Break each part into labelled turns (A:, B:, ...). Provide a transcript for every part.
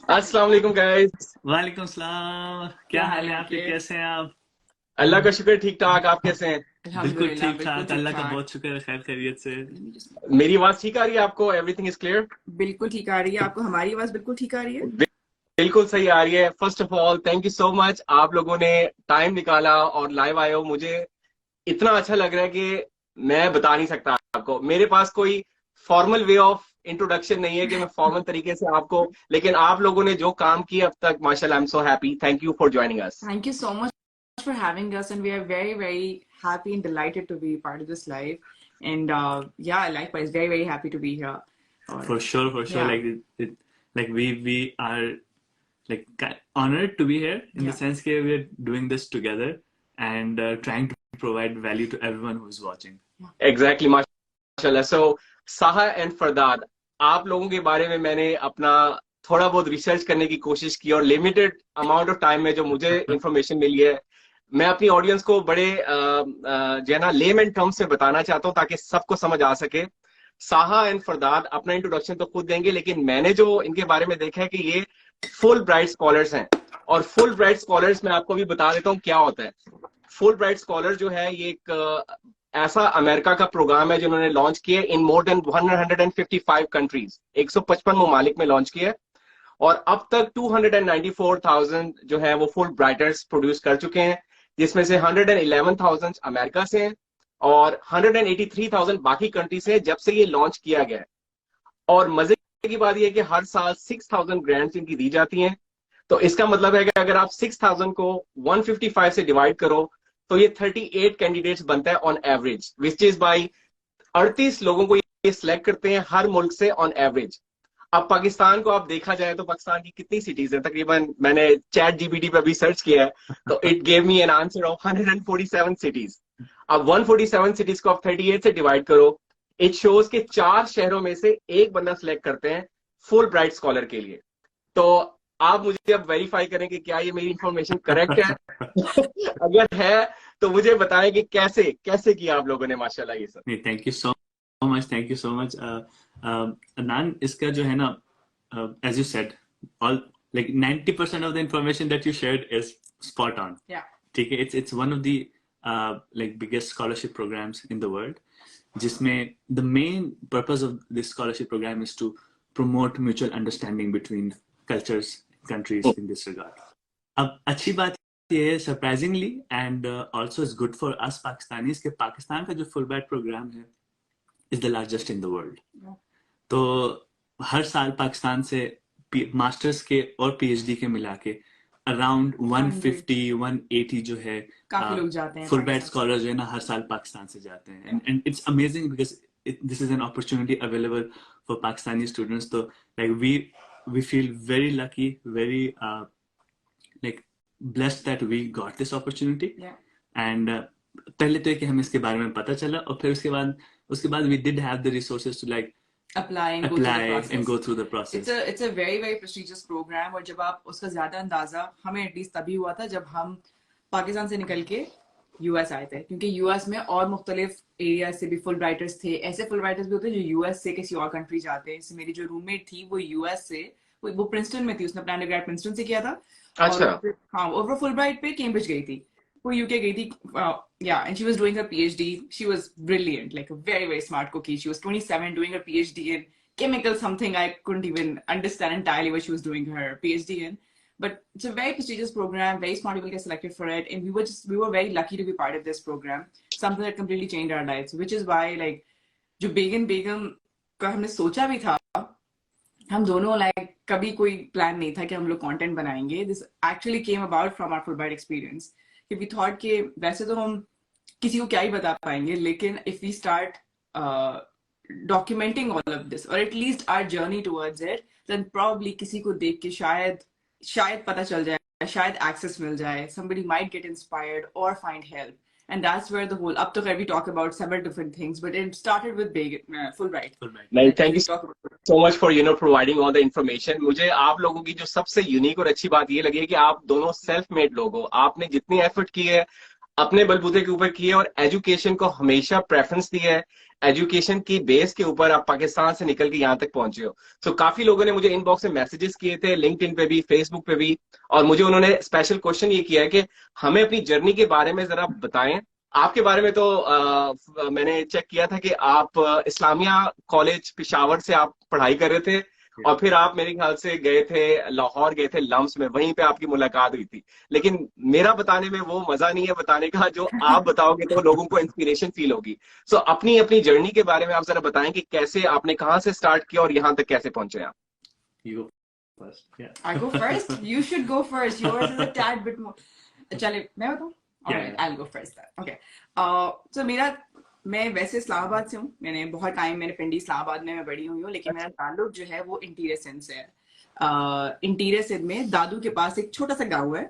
A: अस्सलाम वालेकुम गाइस।
B: वालेकुम सलाम।
C: क्या
B: क्या
C: हाल
B: हाल
C: है
B: है आपके?
C: आपके?
B: कैसे हैं आप?
A: अल्लाह का शुक्र, ठीक ठाक। आप कैसे हैं?
B: बिल्कुल
C: अल्हम्दुलिल्लाह
B: ठीक
C: बिल्कुल
B: ठाक,
C: ठीक
B: अल्लाह का
C: ठाक।
B: बहुत शुक्र है, खैर खैरियत से।
A: मेरी आवाज ठीक आ रही है आपको? Everything is clear?
C: बिल्कुल ठीक आ रही है। आपको हमारी आवाज बिल्कुल ठीक आ रही है?
A: बिल्कुल सही आ रही है। First of all thank you so much, आप लोगों ने टाइम निकाला और लाइव आए हो। मुझे इतना अच्छा लग रहा है कि मैं बता नहीं सकता आपको। मेरे पास कोई फॉर्मल वे ऑफ इंट्रोडक्शन नहीं है कि मैं फॉर्मल तरीके से आपको, लेकिन आप लोगों ने जो काम किया अब तक, माशाल्लाह, I am so happy. Thank you for joining us.
C: Thank you so much for having us, and we are very, very happy and delighted to be part of this live. And yeah, likewise, very, very happy to be here. Or
B: For sure,
C: yeah,
B: like we are like honored to be here in the
C: yeah.
B: sense that we are doing this together and trying to provide value to everyone who is watching.
A: Exactly, माशाल्लाह। सो Saha and फरदाद, आप लोगों के बारे में मैंने अपना थोड़ा बहुत रिसर्च करने की कोशिश की और लिमिटेड अमाउंट ऑफ टाइम में जो मुझे इंफॉर्मेशन मिली है, मैं अपनी ऑडियंस को बड़े जो है ना लेमन टर्म से बताना चाहता हूँ ताकि सबको समझ आ सके। साहा एंड फरदाद अपना इंट्रोडक्शन तो खुद देंगे, लेकिन मैंने जो इनके बारे में देखा है कि ये फुल ब्राइट स्कॉलर्स हैं। और फुल ब्राइट स्कॉलर्स मैं आपको भी बता देता हूँ क्या होता है। फुल ब्राइट स्कॉलर जो है ये एक ऐसा अमेरिका का प्रोग्राम है जिन्होंने लॉन्च किया इन मोर देन 155 कंट्रीज, 155 ममालिक में लॉन्च किया है। और अब तक 294,000 जो है वो फुल ब्राइटर्स प्रोड्यूस कर चुके हैं, जिसमें से 111,000 अमेरिका से हैं और 183,000 बाकी कंट्री से, जब से ये लॉन्च किया गया है। और मजे की बात यह है कि हर साल 6,000 ग्रांट्स इनकी दी जाती हैं। तो इसका मतलब है कि अगर आप 6,000 को 155 से डिवाइड करो तो ये 38 कैंडिडेट्स बनता है on average, which is by 38 लोगों को ये सिलेक्ट करते हैं हर मुल्क से ऑन एवरेज। अब पाकिस्तान को आप देखा जाए तो पाकिस्तान की कितनी सिटीज है, तकरीबन मैंने चैट जीपीटी पे भी सर्च किया है तो it gave me an answer of 147 cities. अब 147 सिटीज को आप 38 से डिवाइड करो, इट शोज के 4 शहरों में से एक बंदा सिलेक्ट करते हैं फुल ब्राइट स्कॉलर के लिए। तो आप मुझे अब वेरीफाई करें कि क्या ये मेरी इंफॉर्मेशन करेक्ट है। अगर है तो मुझे बताएं कि कैसे कैसे किया आप लोगों ने, माशाल्लाह ये सब।
B: नहीं, thank you so much Adnan. इसका जो है ना, as you said, all like 90% of the information that you shared is spot on.
C: Yeah.
B: ठीक है, it's one of the like biggest scholarship programs in the world, जिसमें the main purpose of this scholarship program is to promote mutual understanding between cultures, countries in this regard. अब अच्छी बात ये है, surprisingly and also is good for us Pakistanis, के पाकिस्तान का जो full bright programme है is the largest in the world. तो हर साल पाकिस्तान से मास्टर्स के और पीएचडी के मिला के अराउंड 150 180 जो है
C: काफी लोग जाते हैं
B: फुल ब्राइट
C: पाकिस्तान से।
B: स्कॉलर जो है ना हर साल पाकिस्तान से जाते हैं, and it's amazing because this is an opportunity available for Pakistani students. So like we feel very lucky, very like blessed that we got this opportunity.
C: Yeah.
B: And पहले तो है कि हमें इसके बारे में पता चला, और फिर उसके बाद we did have the resources to like
C: apply and
B: go through the process.
C: It's a very, very prestigious program, और जब आप उसका ज्यादा अंदाजा हमें एटलीस्ट तभी हुआ था जब हम पाकिस्तान से निकल के यूएस आए थे, क्योंकि यूएस में और मुख्तलिफ एरिया से भी फुल राइटर्स थे। ऐसे फुल राइटर्स भी होते हैं जो यूएस से किसी और कंट्री जाते हैं। मेरी जो रूममेट थी वो यूएस से, वो प्रिंसटन में थी, उसने अपना अंडरग्रेड प्रिंसटन से किया था।
A: अच्छा।
C: हाँ, और वो फुल ब्राइट पे कैम्ब्रिज गई थी, वो यूके गई थी। Yeah, and she was doing her PhD. She was brilliant, like a very, very smart cookie. She was 27 doing her PhD in chemical something. I couldn't even understand entirely what she was doing her PhD in. But it's a very prestigious program. Very smart people get selected for it, and we were very lucky to be part of this program. Something that completely changed our lives, which is why like जो बेगम का हमने सोचा भी था, हम दोनों like कभी कोई प्लान नहीं था कि हम लोग कंटेंट बनाएंगे। This actually came about from our Fulbright experience. We thought कि वैसे तो हम किसी को क्या ही बता पाएंगे, लेकिन if we start documenting all of this, or at least our journey towards it, then probably किसी को देख के शायद पता चल जाए, शायद access मिल जाए, somebody might get inspired or find help. And that's where the whole, up to we talk about several different things, but it started with Fulbright.
A: नहीं, thank you so much for providing all the information. मुझे आप लोगों की जो सबसे unique और अच्छी बात ये लगी है कि आप दोनों सेल्फ मेड लोग हो। आपने जितनी एफर्ट की है अपने बलबूते के ऊपर की है और एजुकेशन को हमेशा प्रेफरेंस दी है। एजुकेशन की बेस के ऊपर आप पाकिस्तान से निकल के यहाँ तक पहुंचे हो। सो काफी लोगों ने मुझे इनबॉक्स में मैसेजेस किए थे, लिंक्डइन पे भी, फेसबुक पे भी, और मुझे उन्होंने स्पेशल क्वेश्चन ये किया है कि हमें अपनी जर्नी के बारे में जरा बताएं। आपके बारे में तो मैंने चेक किया था कि आप इस्लामिया कॉलेज पेशावर से आप पढ़ाई कर रहे थे, और फिर आप मेरे ख्याल से गए थे, लाहौर गए थे लम्स में, वहीं पे आपकी मुलाकात हुई थी। लेकिन मेरा बताने में वो मजा नहीं है बताने का, जो आप बताओगे तो लोगों को इंस्पिरेशन फील होगी। सो अपनी अपनी जर्नी के बारे में आप जरा बताएं कि कैसे आपने, कहाँ से स्टार्ट किया और यहाँ तक कैसे पहुंचे आप।
B: You go first. Yeah.
C: I go first. You should go first. Yours is a tad bit more. चले मैं बताऊँ? Alright, I'll go first then. Okay. So मैं वैसे इस्लामाबाद से हूँ। मैंने बहुत टाइम मैंने पिंडी इस्लामाबाद में मैं बड़ी हुई हूँ, लेकिन मेरा ताल्लुक जो है वो इंटीरियर सिंध से है। इंटीरियर सिंध में दादू के पास एक छोटा सा गाँव है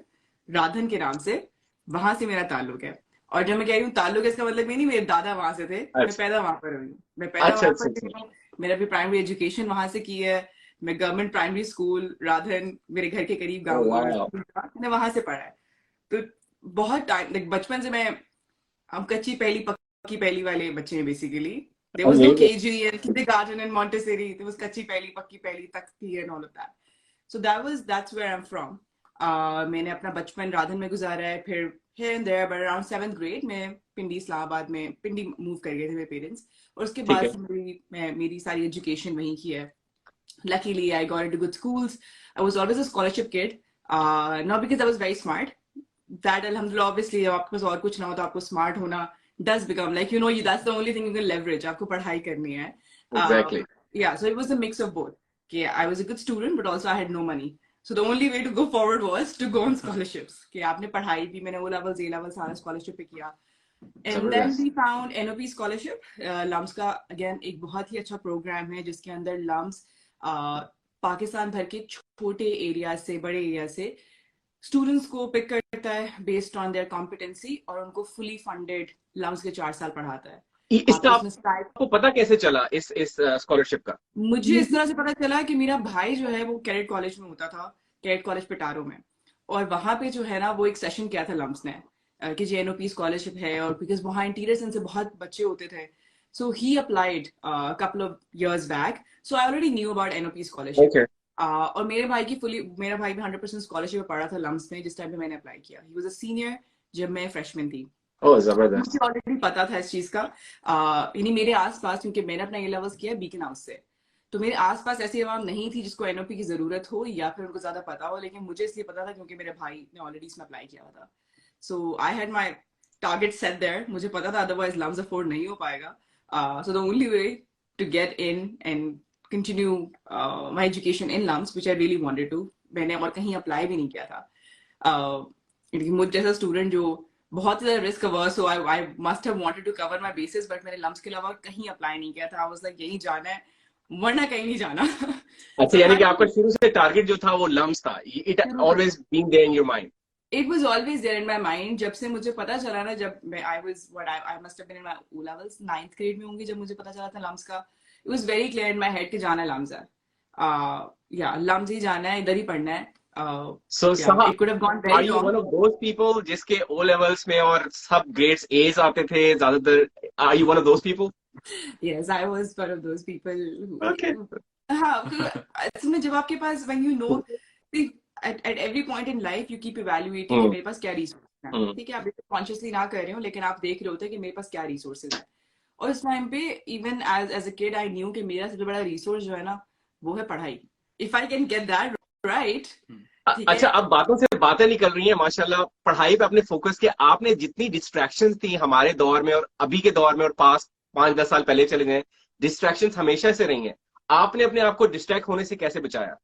C: राधन के नाम से, वहां से मेरा ताल्लुक है। और जब मैं कह रही हूँ ताल्लुक है, इसका मतलब ये नहीं मेरे दादा वहां से थे, मैं पैदा वहां पर हुई हूँ। मैं पैदा वहां पर हुई हूँ, मेरा भी प्राइमरी एजुकेशन वहां से की है। मैं गवर्नमेंट प्राइमरी स्कूल राधन, मेरे घर के करीब गाँव, मैंने वहां से पढ़ा है। तो बहुत टाइम, बचपन से मैं, हम कच्ची पहली पक्की पहली वाले बच्चे हैं basically. There was no KG and kindergarten and Montessori. There was कच्ची पहली पक्की पहली तक थी and all of that. So that's where I'm from. मैंने अपना बचपन राधन में गुजारा है, फिर here and there, but around 7th grade मैं पिंडी इस्लामाबाद में, पिंडी मूव कर गए थे मेरे पेरेंट्स, और उसके बाद मेरी सारी एजुकेशन वहीं की है। Luckily, I got into good schools. I was always a scholarship kid, not because I was very smart. That alhamdulillah, obviously जब आपके पास और कुछ ना हो तो आपको स्मार्ट होना does become like, you know, that's the only thing you can leverage. आपको पढ़ाई करनी है.
A: Exactly.
C: Yeah, so it was a mix of both. Okay, I was a good student, but also I had no money. So the only way to go forward was to go on scholarships. Okay, आपने पढ़ाई भी, मैंने O levels, A levels सारा scholarship पे किया. And then we found NOP scholarship. LUMS का again एक बहुत ही अच्छा program है जिसके अंदर LUMS पाकिस्तान भर के छोटे एरिया से, बड़े एरिया से स्टूडेंट्स को पिक करता है बेस्ड ऑन देयर कॉम्पिटेंसी, और उनको फुली फंडेड लम्स के 4 साल पढ़ाता है।
A: इसका आपको पता कैसे चला इस स्कॉलरशिप का?
C: मुझे इस तरह से पता चला कि मेरा भाई जो है वो कैडेट कॉलेज में होता था, कैडेट कॉलेज पिटारो में, और वहां पे जो है ना वो एक सेशन किया था लम्स ने कि जे NOP स्कॉलरशिप है, और बिकॉज वहाँ इंटीरियर सिंध से बहुत बच्चे होते थे, so he applied a couple of years back, so I already knew about NOP scholarship.
A: Okay.
C: और मेरे भाई भी 100% स्कॉलरशिप पढ़ा था लम्स में जिस टाइम पे मैंने अप्लाई किया। ही वाज अ सीनियर जब मैं फ्रेशमैन थी।
A: जबरदस्त।
C: मुझे ऑलरेडी पता था इस चीज का। यानी मेरे आसपास, क्योंकि मैंने अपना A levels किया बीकन हाउस से, तो मेरे आसपास ऐसी आवाम नहीं थी जिसको NOP की जरूरत हो या फिर उनको ज्यादा पता हो, लेकिन मुझे इसलिए पता था क्योंकि मेरे भाई ने ऑलरेडी इसमें अप्लाई किया था। So I had my target set there, मुझे पता था अदरवाइज लम्स अफोर्ड नहीं हो पाएगा। So the only way to get in and continue my education in LUMS, which I really wanted to. मैंने और कहीं अप्लाई भी नहीं किया था। मुझ जैसा स्टूडेंट जो बहुत ज़्यादा रिस्क अवर्स हो, I must have wanted to cover my bases, but मैंने LUMS के अलावा कहीं अप्लाई नहीं किया था। I was like, यहीं जाना है वरना कहीं नहीं जाना।
A: अच्छा, यानी कि आपका शुरू से टारगेट जो था वो लम्स था। It always been there in your mind.
C: It was always there in my mind. जब से मुझे पता चला ना, जब मैं I must have been in my O levels 9th grade में होंगी जब मुझे पता चला था LUMS का। It was very clear in my head कि जाना LUMS है। Yeah, LUMS ही जाना है, इधर ही पढ़ना है।
A: So
C: it could have gone very
A: are you
C: wrong.
A: one of those people जिसके O levels में और सब grades A's आते थे ज्यादातर? Are you one of those people?
C: Yes, I was one of those people.
A: Okay.
C: हाँ, इसमें जब आपके पास, when you know, at every point in life you keep evaluating कि मेरे पास क्या resources हैं। ठीक है, आप consciously ना कर रहे हो, लेकिन आप देख रहे होते हैं कि मेरे पास क्या resources हैं। और इस टाइम पे even as a kid I knew कि मेरा सबसे बड़ा रिसोर्स जो है ना वो है पढ़ाई। If I can get that right.
A: अच्छा, अब बातों से बातें निकल रही हैं माशाल्लाह। पढ़ाई पे आपने फोकस किया। आपने जितनी डिस्ट्रैक्शंस थी हमारे दौर में और अभी के दौर में और पास 5-10 साल पहले चले गए, डिस्ट्रैक्शंस हमेशा से रही हैं। आपने अपने आप को डिस्ट्रैक्ट होने से कैसे बचाया?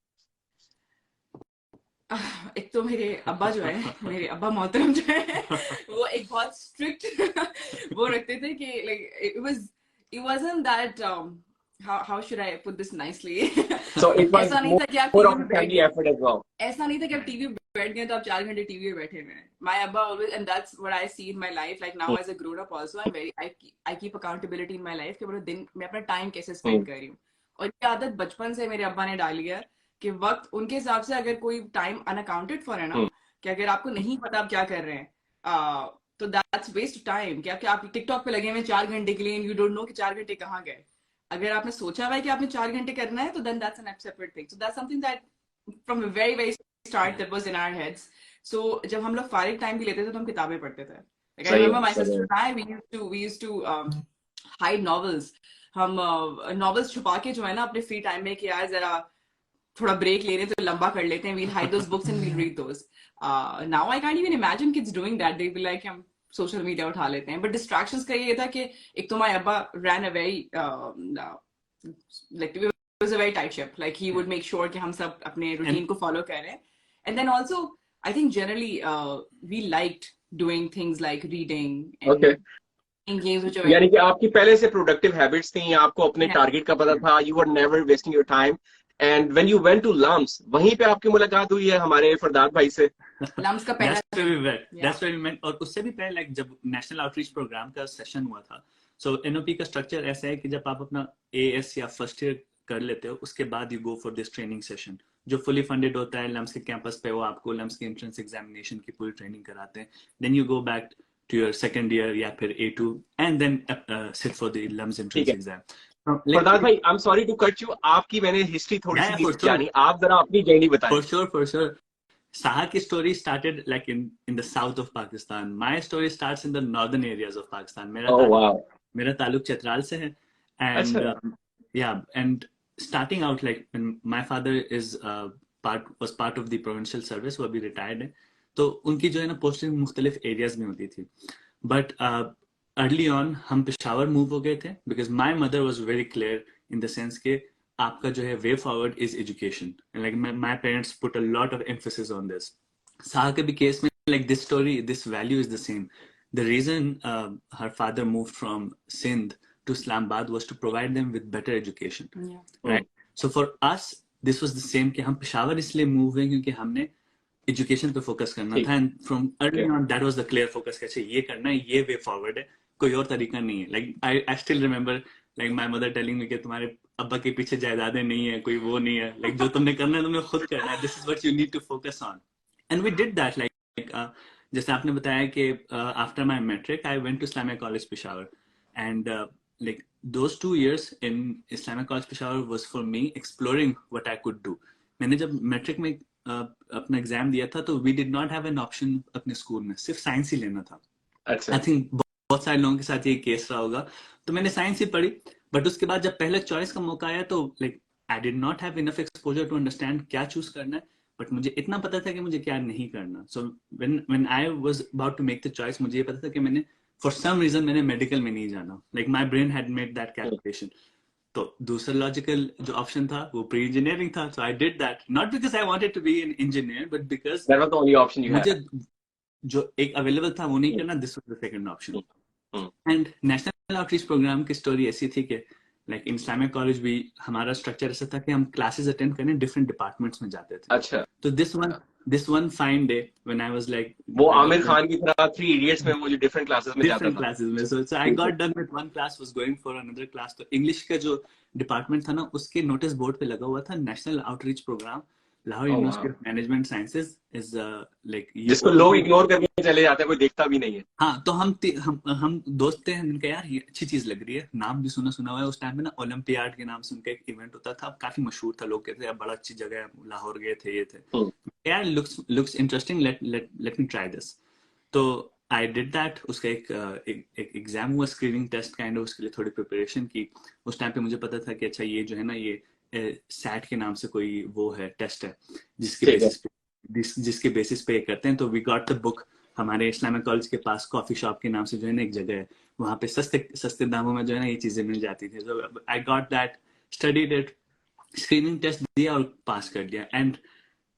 C: एक तो मेरे अब्बा जो है, मेरे अब्बा मोहतरम जो है, वो एक बहुत स्ट्रिक्ट वो रखते थे कि like it wasn't that how should I put this nicely?
A: So it was
C: ऐसा नहीं था कि आप
A: more
C: टीवी
A: of
C: में
A: a
C: बैठ
A: family effort as well.
C: ऐसा नहीं था कि आप टीवी में बैठ गए तो आप 4 घंटे टीवी में बैठे हुए हैं। My अब्बा always, and that's what I see in my life, like now as a grown up also, I keep accountability in my life कि दिन मैं अपना टाइम कैसे स्पेंड कर रही हूँ। और ये आदत बचपन से मेरे अब्बा ने डाली है कि वक्त उनके हिसाब से, अगर कोई टाइम अनअकाउंटेड फॉर है ना, कि अगर आपको नहीं पता आप क्या कर रहे हैं, तो दैट्स वेस्ट ऑफ टाइम। क्या आप टिकटॉक पे लगे हुए 4 घंटे के लिए, यू डोंट नो कि 4 घंटे कहाँ गए। अगर आपने सोचा हुआ है कि आपने 4 घंटे करना है, तो then that's an separate thing. So that's something that from a very very start that was in our heads. So जब हम लोग फारिग टाइम भी लेते थे तो हम किताबें पढ़ते थे। Like I
A: सही
C: remember
A: है,
C: my
A: सही
C: sister
A: है।
C: and I, we used to hide novels. हम novels छुपा के जो है ना अपने फ्री टाइम में, कि यार जरा थोड़ा ब्रेक ले रहे हैं तो लंबा कर लेते हैं, we'll hide those books and we'll read those. Now I can't even imagine kids doing that. They'll be like हम सोशल मीडिया उठा लेते हैं। बट डिस्ट्रैक्शंस का ये था कि एक तो माय अब्बा ran a very like it was a very tight ship. Like he would make sure कि हम सब अपने रूटीन को फॉलो कर रहे हैं। And then also I think generally we liked doing things like reading and
A: Okay.
C: playing games which are very
A: यानी कि आपकी पहले से प्रोडक्टिव हैबिट्स थी, आपको अपने
C: Yeah.
A: टारगेट का पता था, you are never wasting your time. And when you went to LUMS, वहीं पे आपकी मुलाकात हुई है हमारे फरदाद भाई से।
C: लम्स का पहला
B: That's where we met.
C: Yeah.
B: That's where we met. और उससे भी पहले like जब नेशनल आउटरीच प्रोग्राम का सेशन हुआ था, so NOP का स्ट्रक्चर ऐसा है कि जब आप अपना AS या फर्स्ट ईयर कर लेते हो, उसके बाद you go for this training session जो फुली फंडेड होता है लम्स के कैंपस पे। वो आपको लम्स की एंट्रेंस एग्जामिनेशन की पूरी ट्रेनिंग कराते हैं। Then you go back to your second year या फिर A2 and then sit for the LUMS entrance exam.
A: Fardad भाई, I am sorry to cut you, आपकी मैंने हिस्ट्री थोड़ी
B: Yeah,
A: सी
B: for
A: नहीं
B: sure.
A: जानी, आप जरा अपनी जर्नी बताएं।
B: For sure. Saha की story started like in the south of Pakistan. My story starts in the northern areas of Pakistan. मेरा ताल्लुक चतराल से है। And and starting out like when my father was part of the provincial service, वो अभी retired है, तो उनकी जो है ना पोस्टिंग मुख्तलिफ एरियाज में होती थी। बट अर्ली ऑन हम पेशावर मूव हो गए थे because my mother was very clear in the sense के आपका जो है way forward is education. Like my parents put a lot of emphasis on this. Saha के भी केस में like this value is the same. The reason her father moved from Sindh to Islamabad was to provide them with better education. Right? So for us this was the same कि हम पेशावर इसलिए move हुए क्योंकि हमने education पे focus करना था। And from early on that was the clear focus कि ये करना है, ये वे फॉरवर्ड है, कोई और तरीका नहीं है। Like I still remember like my mother telling me कि तुम्हारे अब्बा के पीछे जायदादें नहीं है, कोई वो नहीं है, लाइक जो तुमने करना है तुमने खुद करना है, this is what you need to focus on. And we did that. Like जैसे आपने बताया कि after my matric I went to Islamia college Peshawar and like those 2 years in Islamic College Peshawar was for me exploring what I could do. मैंने जब matric में अपना exam दिया था तो we did not have an option अपने school में, सिर्फ साइंस ही लेना था। आई थिंक बहुत सारे लोगों के साथ ये केस रहा होगा। तो मैंने साइंस ही पढ़ी, बट उसके बाद जब पहले चॉइस का मौका आया तो like I did not have enough exposure to understand क्या चूज करना है, बट मुझे इतना पता था कि मुझे क्या नहीं करना। So when I was about to make the choice, मुझे ये पता था कि मैंने फॉर सम रीजन मैंने मेडिकल में नहीं जाना। Like my brain had made that calculation. तो दूसरा लॉजिकल जो ऑप्शन था वो प्री इंजीनियरिंग था। So I did that not because I wanted to be an engineer but because
A: that was the only option you had.
B: मुझे जो एक available था वो नहीं करना, this was the second option. And national outreach program की story ऐसी थी कि लाइक इन इस्लामिक कॉलेज भी हमारा स्ट्रक्चर ऐसा था कि हम क्लासेस अटेंड करने डिफरेंट डिपार्टमेंट्स में जाते थे।
A: अच्छा।
B: तो this one fine day when I was like
A: वो आमिर खान की तरह 3 इडियट्स में वो जो डिफरेंट क्लासेस में जाता था।
B: different classes में। So I got done with one class, was going for another class। तो इंग्लिश का जो डिपार्टमेंट था ना उसके नोटिस बोर्ड पे लगा हुआ था national outreach programme Lahore university of management sciences is like,
A: जिसको लोग इग्नोर करके चले जाते हैं, कोई देखता भी नहीं है।
B: हाँ, तो हम दोस्त थे, हमने कहा यार ये अच्छी चीज लग रही है, नाम भी सुना हुआ है। उस टाइम में ना ओलंपियाड के नाम से उनका एक इवेंट होता था, काफी मशहूर था, लोग कहते थे यार बड़ा अच्छी जगह है, लाहौर गए थे, ये थे यार, looks interesting, let me try this. तो आई डिड दैट। उसका एक एग्जाम हुआ, स्क्रीनिंग टेस्ट काइंड ऑफ, उसके लिए थोड़ी प्रिपरेशन की। उस टाइम पे मुझे पता था कि अच्छा ये जो है ना ये सैट के नाम से कोई वो है, टेस्ट है जिसके बेसिस पे करते हैं। तो वी गॉट द बुक। हमारे इस्लामिक कॉलेज के पास कॉफी शॉप के नाम से जो है ना एक जगह है, वहाँ पे सस्ते दामों में जो है ना ये चीजें मिल जाती थी। So I got that, studied it, screening test दिया और पास कर दिया। And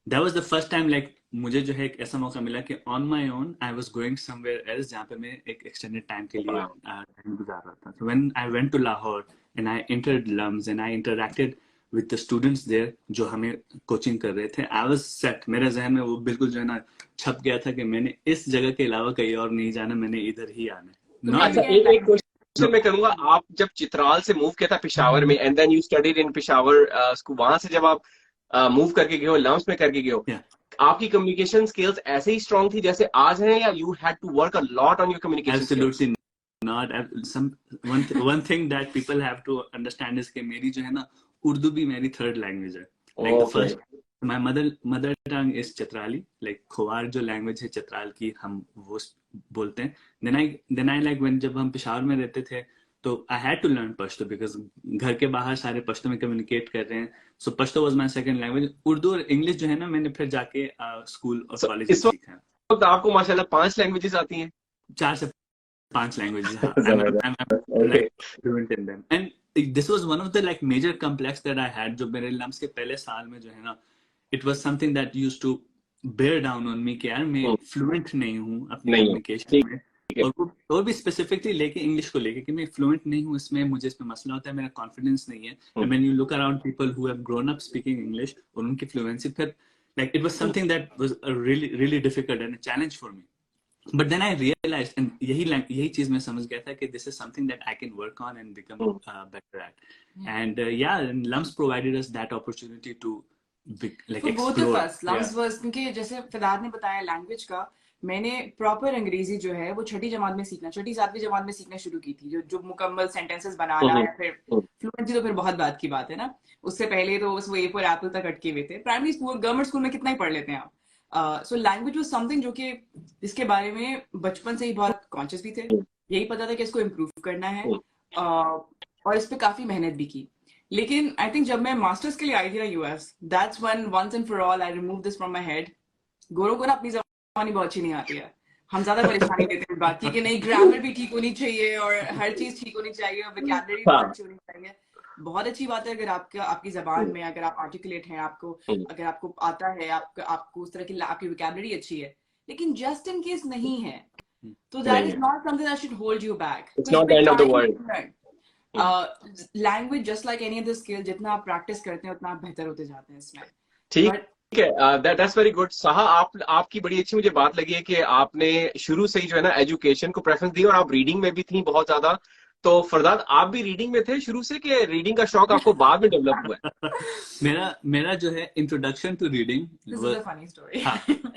B: that was the first time like मुझे जो है एक ऐसा मौका मिला कि on my own I was going somewhere else, जहाँ पे मैं एक एक्सटेंडेड टाइम के लिए टाइम गुजार रहा था। So when I went to Lahore and I entered LUMS and I interacted with the students there जो हमें कोचिंग कर रहे थे, I was set। मेरे जहन में वो बिल्कुल जो है ना छप गया था कि मैंने इस जगह के अलावा कहीं और नहीं जाना, मैंने इधर ही आना।
A: अच्छा, एक क्वेश्चन मैं करूंगा, आप जब चित्राल से मूव किया था पेशावर में and then you studied in Peshawar school, वहां से जब आप मूव करके गए हो, लम्स में करके गए हो, आपकी कम्युनिकेशन स्किल्स ऐसे ही स्ट्रांग थी जैसे आज हैं, या you had to work a lot on your communication skills?
B: Absolutely not. One thing that people have to understand is कि मेरी जो है ना, उर्दू भी मेरी थर्ड लैंग्वेज है. Like the
A: okay,
B: first, my mother tongue is Chitrali. Like खोवार जो language है चित्राल की, हम वो बोलते हैं. Then I like when जब हम पेशावर में रहते थे, तो I had to learn Pashto because घर के बाहर सारे पश्तो में कम्युनिकेट कर रहे हैं. So Pashto was my second language. Urdu और इंग्लिश जो है ना, मैंने फिर जाके स्कूल और कॉलेज में
A: इस
B: सीखा है.
A: वक्त आपको माशाल्लाह 5 लैंग्वेजेस आती हैं?
B: 4 से 5 languages.
A: जबरदस्त.
B: I'm
A: Okay.
B: like fluent in them. And this was one of the like major complex that I had. जो मेरे लम्स के पहले साल में जो है ना, it was something that used to bear down on me कि यार मैं fluent नहीं हूँ अपनी
A: नहीं,
B: communication
A: ठीक
B: में.
A: है.
B: और भी specifically लेके इंग्लिश को लेके कि मैं fluent नहीं हूँ इसमें, मुझे इसमें मसला होता है, मेरा confidence नहीं है. And when you look around people who have grown up speaking English और उनकी fluency फिर like it was something that was a really difficult and a challenge for me. But then I realized, and यही चीज मैं समझ गया था कि this is something that I can work on and become better at. And and LUMS provided us that opportunity to like
C: For
B: explore.
C: both of us, LUMS was, क्योंकि जैसे फिदाद ने बताया लैंग्वेज का, मैंने प्रॉपर अंग्रेजी जो है वो छठी जमात में सीखना, छठी 7वीं जमात में सीखना शुरू की थी. जो मुकम्मल सेंटेंसेस बनाना है, फिर फ्लुएंसी तो फिर बहुत बात की बात है ना. उससे पहले तो बस वो ए फॉर एप्पल तक अटके हुए थे. प्राइमरी स्कूल, गवर्नमेंट स्कूल में कितना ही पढ़ लेते हैं आप. सो लैंग्वेज वाज समथिंग जो कि जिसके बारे में बचपन से ही बहुत कॉन्शियस भी थे. यही पता था कि इसको इम्प्रूव करना है, और इस पे काफी मेहनत भी की. लेकिन आई थिंक जब मैं मास्टर्स के लिए आई थी ना US, that's when once and for all I remove this from my head. गोरों को ना अपनी जबानी बहुत अच्छी नहीं आती है. हम ज्यादा परेशानी देते हैं बात की कि नहीं, ग्रामर भी ठीक होनी चाहिए और हर चीज ठीक होनी चाहिए, और वोकैबुलरी बहुत अच्छी होनी चाहिए. बहुत अच्छी बात है अगर आपकी जबान में अगर आप आर्टिकुलेट हैं, अगर आपको आता है, आपको उस तरह की आपकी वोकैबुलरी अच्छी है. लेकिन जस्ट इन केस नहीं है तो that is not something that should hold you back.
A: It's not the end of the world.
C: Language just like any other skill, जितना आप प्रैक्टिस करते हैं उतना आप बेहतर होते जाते हैं इसमें.
A: ठीक है, दैट्स वेरी गुड. साहा, आपकी बड़ी अच्छी मुझे बात लगी है कि आपने शुरू से ही जो है ना एजुकेशन को प्रेफरेंस दी, और आप रीडिंग में भी थी बहुत ज्यादा. तो फरदाद, आप भी रीडिंग में थे शुरू से कि रीडिंग का शौक आपको बाद में डेवलप हुआ है?
B: मेरा जो है introduction to reading,
C: funny story.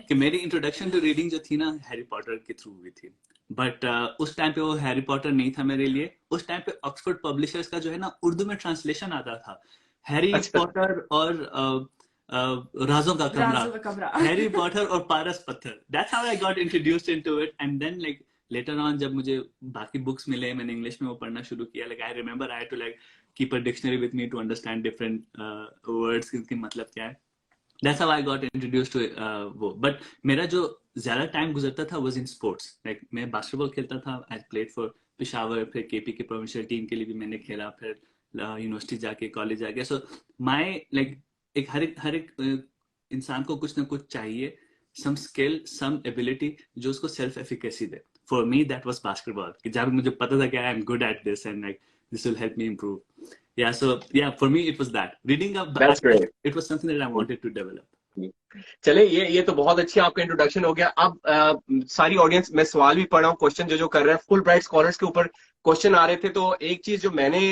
B: कि मेरी इंट्रोडक्शन टू रीडिंग जो थी ना, हैरी पॉटर के थ्रू हुई थी. बट उस टाइम पे वो हैरी पॉटर नहीं था मेरे लिए. उस टाइम पे ऑक्सफोर्ड पब्लिशर्स का जो है ना उर्दू में ट्रांसलेशन आता था, हैरी पॉटर और राजों का कमरा, हैरी पॉटर और पारस पत्थर. That's how I got introduced into it. And then like later on जब मुझे बाकी बुक्स मिले, मैंने इंग्लिश में वो पढ़ना शुरू किया. like I remember I had to like keep a dictionary with me to understand different words, इनकी मतलब क्या है. that's how I got introduced to वो. but मेरा जो ज्यादा टाइम गुजरता था was in sports. like मैं बास्केटबॉल खेलता था. I played for पेशावर, फिर केपी के प्रोविंशियल टीम के लिए भी मैंने खेला, फिर यूनिवर्सिटी जाके कॉलेज जाके. so my like एक हर एक इंसान को कुछ ना कुछ चाहिए, some skill, some ability जो उसको self efficacy they. For me that was basketball. कि जब मुझे पता था कि I am good at this and like this will help me improve. Yeah, so yeah, for me it was that. Reading up,
A: That's great.
B: it was something that I wanted to develop.
A: चले, ये तो बहुत अच्छी आपका introduction हो गया. अब सारी ऑडियंस, मैं सवाल भी पढ़ रहा हूँ, क्वेश्चन जो कर रहे हैं, फुल ब्राइट स्कॉलर्स के ऊपर क्वेश्चन आ रहे थे. तो एक चीज जो मैंने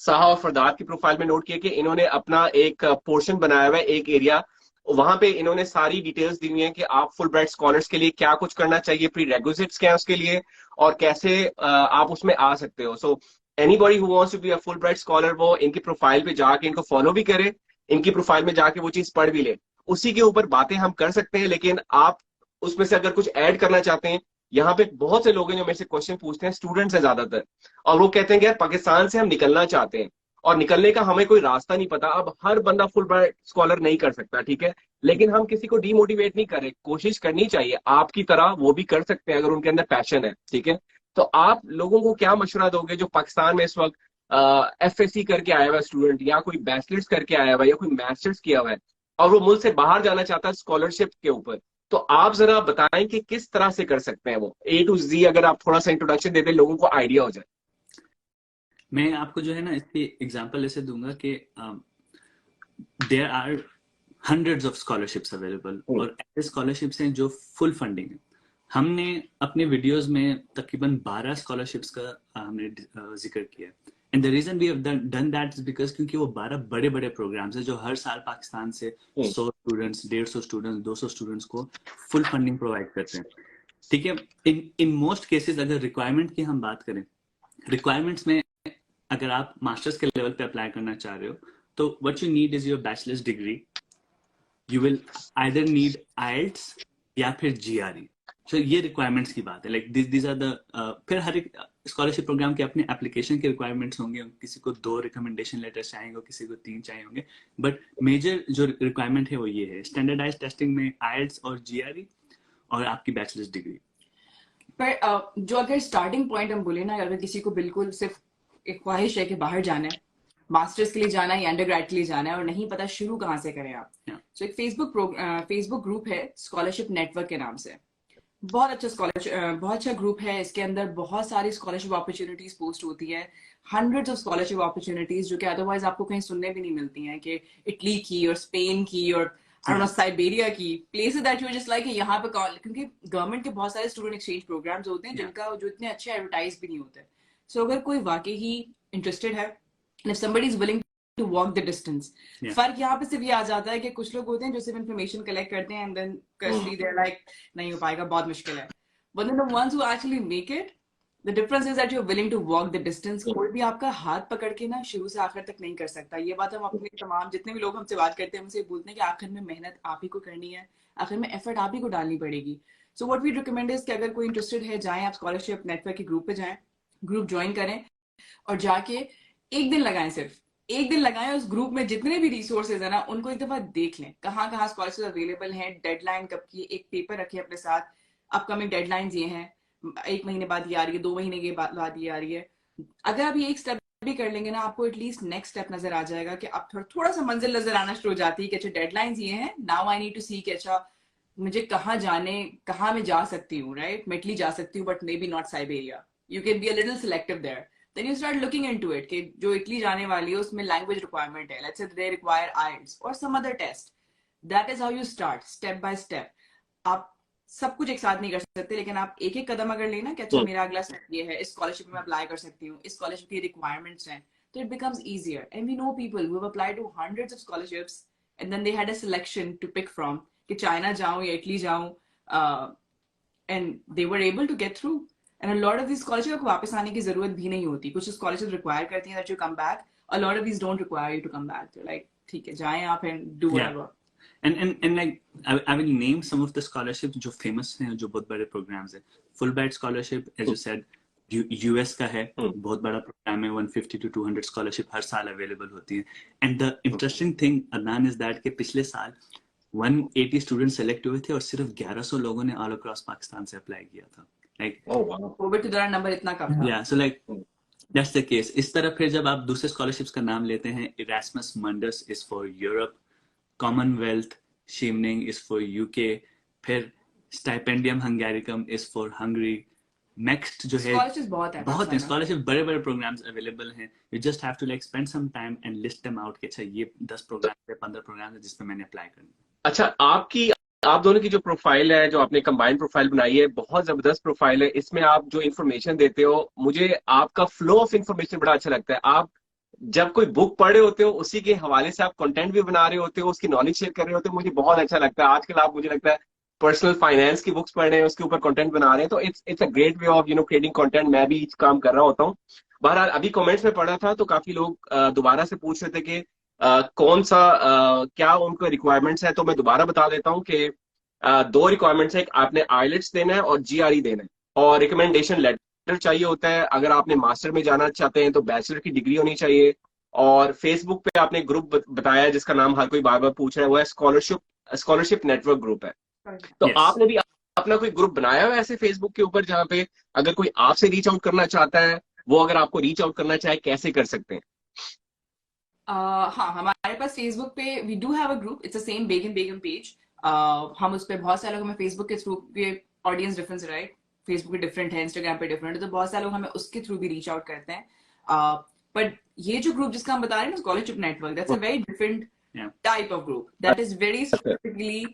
A: साहा और फरदाद की प्रोफाइल में नोट किया कि इन्होंने अपना एक पोर्शन बनाया हुआ है, एक एरिया, वहां पे इन्होंने सारी डिटेल्स दी हुई हैं कि आप फुल ब्राइट स्कॉलर्स के लिए क्या कुछ करना चाहिए, प्री रेक्विजिट्स क्या है उसके लिए, और कैसे आप उसमें आ सकते हो. So anybody who wants to be a Fulbright scholar, वो इनकी प्रोफाइल पे जाके इनको फॉलो भी करे, इनकी प्रोफाइल में जाके वो चीज पढ़ भी ले. उसी के ऊपर बातें हम कर सकते हैं, लेकिन आप उसमें से अगर कुछ ऐड करना चाहते हैं, यहाँ पे बहुत से लोग हैं जो मेरे से क्वेश्चन पूछते हैं, स्टूडेंट्स हैं ज्यादातर, और वो कहते हैं कि यार पाकिस्तान से हम निकलना चाहते हैं और निकलने का हमें कोई रास्ता नहीं पता. अब हर बंदा फुल ब्राइट स्कॉलर नहीं कर सकता, ठीक है, लेकिन हम किसी को डीमोटिवेट नहीं कर रहे, कोशिश करनी चाहिए. आपकी तरह वो भी कर सकते हैं अगर उनके अंदर पैशन है, ठीक है. तो आप लोगों को क्या मशवरा दोगे जो पाकिस्तान में इस वक्त एफएससी करके आया हुआ स्टूडेंट, या कोई बैचलर्स करके आया हुआ है, या कोई मास्टर्स किया हुआ है, और वो मुल्क से बाहर जाना चाहता है स्कॉलरशिप के ऊपर? तो आप जरा बताएं कि किस तरह से कर सकते हैं वो, A to Z. अगर आप थोड़ा सा इंट्रोडक्शन दे दें, लोगों को आइडिया हो जाए.
B: मैं आपको जो है ना इसकी एग्जांपल ऐसे दूंगा कि there are hundreds of scholarships available, और ऐसे scholarships हैं जो full funding है. हमने अपने वीडियोस में तकरीबन 12 scholarships का हमने जिक्र किया. And the reason we have done that is because क्योंकि वो 12 बड़े बड़े प्रोग्राम्स है जो हर साल पाकिस्तान से 100 स्टूडेंट्स, 150 स्टूडेंट्स, 200 स्टूडेंट्स को फुल फंडिंग प्रोवाइड करते हैं. ठीक है. इन मोस्ट केसेस अगर रिक्वायरमेंट की हम बात करें, रिक्वायरमेंट्स में अगर आप मास्टर्स के लेवल पे अप्लाई करना चाह रहे हो तो what you need is your bachelors degree. You will either need IELTS या फिर GRE. So ये रिक्वायरमेंट्स की बात है. लाइक these are the फिर हर एक स्कॉलरशिप प्रोग्राम के अपने एप्लीकेशन के रिक्वायरमेंट्स होंगे. किसी को 2 रिकमेंडेशन लेटर्स चाहिए, किसी को 3 चाहिए होंगे. बट मेजर जो रिक्वायरमेंट है वो ये है, स्टैंडर्डाइज टेस्टिंग में IELTS और GRE और आपकी बैचलर्स डिग्री.
C: पर जो अगर स्टार्टिंग पॉइंट हम बोले ना, अगर किसी को बिल्कुल सिर्फ एक ख्वाहिश है कि बाहर जाना है, मास्टर्स के लिए जाना है या अंडरग्रेड के लिए जाना है और नहीं पता शुरू कहाँ से करें आप, तो एक फेसबुक ग्रुप है स्कॉलरशिप नेटवर्क के नाम से. बहुत अच्छा ग्रुप है. इसके अंदर बहुत सारी स्कॉलरशिप अपॉर्चुनिटीज पोस्ट होती है, हंड्रेड्स ऑफ स्कॉलरशिप अपॉर्चुनिटीज जो कि अदरवाइज आपको कहीं सुनने भी नहीं मिलती हैं, कि इटली की और स्पेन की और साइबेरिया की places that you just like यहाँ पे, क्योंकि गवर्नमेंट के बहुत सारे स्टूडेंट एक्सचेंज प्रोग्राम्स होते हैं जिनका जो इतने अच्छे एडवर्टाइज भी नहीं होते. सो अगर कोई वाकई ही इंटरेस्टेड है, if somebody is willing to walk the distance, फर्क यहाँ पे सिर्फ ये आ जाता है कि कुछ लोग होते हैं जो सिर्फ इन्फॉर्मेशन कलेक्ट करते हैं and then currently they're like नहीं हो पाएगा, बहुत मुश्किल है. But then the ones who actually make it, the difference is that you're willing to walk the distance. कोई भी आपका हाथ पकड़ के ना शुरू से आखिर तक नहीं कर सकता. ये बात हम अपने तमाम जितने भी लोग हमसे बात करते हैं उनसे बोलते हैं कि आखिर में मेहनत आप ही को करनी है, आखिर में एफर्ट आप ही को डालनी पड़ेगी. So what we recommend is कि अगर कोई इंटरेस्टेड है, जाएं आप स्कॉलरशिप नेटवर्क के ग्रुप पे जाएं, ग्रुप ज्वाइन करें और जाके एक दिन लगाएं, सिर्फ एक दिन लगाएं. उस ग्रुप में जितने भी रिसोर्सेज है ना उनको एक दफा देख लें, कहाँ कहाँ स्कॉलरशिप अवेलेबल हैं, डेडलाइन कब की, एक पेपर रखें अपने साथ, अपकमिंग डेडलाइंस ये हैं, 1 महीने बाद ये आ रही है, 2 महीने के बाद ये आ रही है. अगर आप ये एक स्टेप भी कर लेंगे ना, आपको एटलीस्ट नेक्स्ट स्टेप नजर आ जाएगा कि अब थोड़ा सा मंजिल नजर आना शुरू हो जाती है कि अच्छा डेडलाइंस ये हैं, नाउ आई नीड टू सी कि अच्छा मुझे कहाँ मैं जा सकती हूँ, राइट. मैं इटली जा सकती हूँ but maybe not Siberia. You can be a little selective there. Then you start looking into it कि जो इटली जाने वाली है उसमें लैंग्वेज रिक्वायरमेंट है, let's say they require IELTS or some other test. That is how you start, step by step. आप सब कुछ एक साथ नहीं कर सकते, लेकिन आप एक एक कदम अगर लेना कि अच्छा मेरा अगला स्टेप ये है, इस स्कॉलरशिप में अप्लाई कर सकती हूँ, इस स्कॉलरशिप की रिक्वायरमेंट्स हैं, तो it becomes easier. And we know people who have applied to hundreds of scholarships and then they had a selection to pick from कि चाइना जाऊँ या इटली जाऊँ, and they were able to get through. And a lot of these scholarships को वापस आने की जरूरत भी नहीं होती. कुछ scholarships require करती हैं that you come back. A lot of these don't require you to come back. They're like, ठीक है, जाएं आप and do whatever.
B: And like I will name some of the scholarships जो famous हैं, जो बहुत बड़े programs हैं. Fulbright scholarship, as you said, US का है, बहुत बड़ा program है. 150 to 200 scholarship हर साल available होती है. And the interesting thing, Adnan, is that कि पिछले साल 180 students select हुए थे और सिर्फ 1100 लोगों ने all across पाकिस्तान से apply किया था. Like,
A: oh wow,
C: कोविड के दौरान नंबर इतना कम था.
B: Yeah, so like that's the case. इस तरह फिर जब आप दूसरे scholarships का नाम लेते हैं, Erasmus Mundus is for Europe, Commonwealth Schevening is for UK, फिर Stipendium Hungaricum is for Hungary. Next जो है
C: scholarships बहुत
B: हैं scholarships, बड़े बड़े programs available हैं. You just have to like spend some time and list them out कि अच्छा ये 10 programs है, 15 programs है जिसमें मैंने apply करना.
A: अच्छा, आप दोनों की जो प्रोफाइल है, जो आपने कंबाइंड प्रोफाइल बनाई है, बहुत जबरदस्त प्रोफाइल है. इसमें आप जो इन्फॉर्मेशन देते हो, मुझे आपका फ्लो ऑफ इन्फॉर्मेशन बड़ा अच्छा लगता है. आप जब कोई बुक पढ़ रहे होते हो उसी के हवाले से आप कंटेंट भी बना रहे होते हो, उसकी नॉलेज शेयर कर रहे होते हो. मुझे बहुत अच्छा लगता है. आजकल आप, मुझे लगता है, पर्सनल फाइनेंस की बुक्स पढ़ रहे हैं, उसके ऊपर कंटेंट बना रहे हैं. तो it's a great way of creating content. मैं भी काम कर रहा होता हूँ. बहरहाल अभी कमेंट्स में पढ़ा था तो काफी लोग दोबारा से पूछ रहे थे कि कौन सा क्या उनको रिक्वायरमेंट्स है. तो मैं दोबारा बता देता हूँ कि 2 रिक्वायरमेंट्स है. आपने IELTS देना है और GRE देना है, और रिकमेंडेशन लेटर चाहिए होता है. अगर आपने मास्टर में जाना चाहते हैं तो बैचलर की डिग्री होनी चाहिए. और फेसबुक पे आपने ग्रुप बताया जिसका नाम हर कोई बार बार पूछ रहा है, वो है स्कॉलरशिप नेटवर्क ग्रुप है. तो आपने भी अपना कोई ग्रुप बनाया है ऐसे फेसबुक के ऊपर, जहाँ पे अगर कोई आपसे रीच आउट करना चाहता है, वो अगर आपको रीच आउट करना चाहे कैसे कर सकते हैं?
C: हाँ, हमारे पास फेसबुक पे we do have a group. It's the same Begum page. हम उस पर बहुत सारे लोग हमें फेसबुक के through, audience difference, right, Facebook पे डिफरेंट है, इंस्टाग्राम पे डिफरेंट है, तो बहुत सारे लोग हमें उसके थ्रू भी रीच आउट करते हैं. बट ये जो ग्रुप जिसका हम बता रहे हैं ना, scholarship network, that's a very different type of group that is very specifically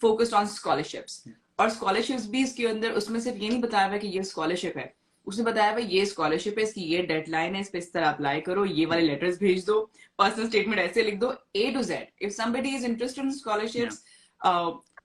C: focused on scholarships. और स्कॉलरशिप्स भी इसके अंदर, उसमें सिर्फ ये नहीं बताया हुआ कि ये स्कॉलरशिप है, उसने बताया भाई ये स्कॉलरशिप है, इसकी ये डेडलाइन है, इस पे इस तरह अप्लाई करो, ये वाले लेटर्स भेज दो, पर्सनल स्टेटमेंट ऐसे लिख दो, A to Z. If somebody is interested in scholarships,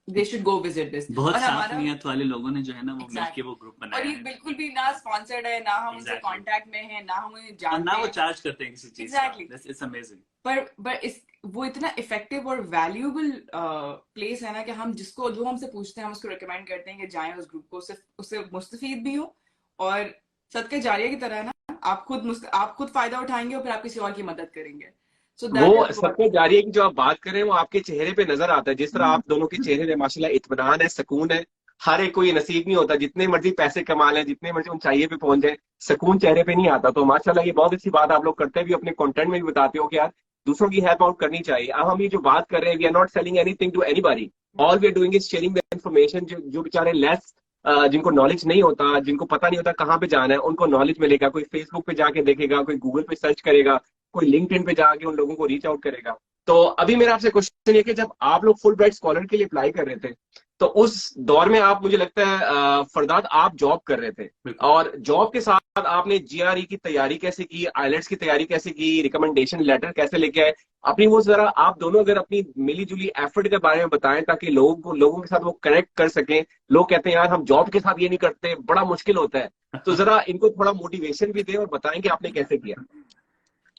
C: they should go visit this.
B: बहुत
C: और
B: साफ
C: हमारा
B: नियत वाले लोगों ने जो है ना वो मिलके
C: exactly.
B: वो ग्रुप
C: और
B: बनाया
C: ये
B: है
C: बिल्कुल भी ना स्पॉन्सर्ड है, ना हम उनसे
B: Exactly.
C: कांटेक्ट में है, ना हम उन्हें
B: और
C: जानते
B: ना वो
C: हैं,
B: चार्ज करते हैं किसी चीज
C: Exactly.
B: का. It's amazing.
C: पर इस वो इतना इफेक्टिव और वैल्यूएबल प्लेस है ना कि हम जिसको जो हमसे पूछते हैं हम उसको रिकमेंड करते हैं कि जाएं उस ग्रुप को, उससे मुस्तफीद भी हो और सदका जारिया की तरह है ना, आप खुद फायदा उठाएंगे और फिर आप किसी और की मदद करेंगे. So that
A: वो
C: is what
A: सबके जारी की जो आप बात कर रहे हैं वो आपके चेहरे पे नजर आता है, जिस तरह आप दोनों के चेहरे में माशाल्लाह इत्मीनान है, सुकून है. हर एक को ये नसीब नहीं होता, जितने मर्जी पैसे कमा लें, जितने मर्जी ऊंचाइयों पे पहुंच जाए, सुकून चेहरे पे नहीं आता. तो माशाल्लाह ये बहुत अच्छी बात आप लोग करते भी, अपने कंटेंट में भी बताते हो कि यार दूसरों की हेल्प आउट करनी चाहिए. अब हम ये जो बात कर रहे हैं, we are not selling anything to anybody, all we are doing is sharing the information. जो बेचारे लेस जिनको नॉलेज नहीं होता, जिनको पता नहीं होता कहाँ पे जाना है, उनको नॉलेज मिलेगा. कोई फेसबुक पे जाके देखेगा, कोई गूगल पे सर्च करेगा, कोई लिंक्डइन पे जाके उन लोगों को रीच आउट करेगा. तो अभी मेरा आपसे क्वेश्चन ये कि जब आप लोग फुल ब्राइट स्कॉलर के लिए अप्लाई कर रहे थे, तो उस दौर में आप, मुझे लगता है फरदाद, आप जॉब कर रहे थे, और जॉब के साथ आपने जीआरई की तैयारी कैसे की, आईलेट्स की तैयारी कैसे की, रिकमेंडेशन लेटर कैसे लेके आए, अपनी वो जरा आप दोनों अगर अपनी मिली जुली एफर्ट के बारे में बताएं, ताकि लोगों के साथ वो कनेक्ट कर सकें. लोग कहते हैं यार हम जॉब के साथ ये नहीं करते, बड़ा मुश्किल होता है. तो जरा इनको थोड़ा मोटिवेशन भी दें और बताएं कि आपने कैसे किया.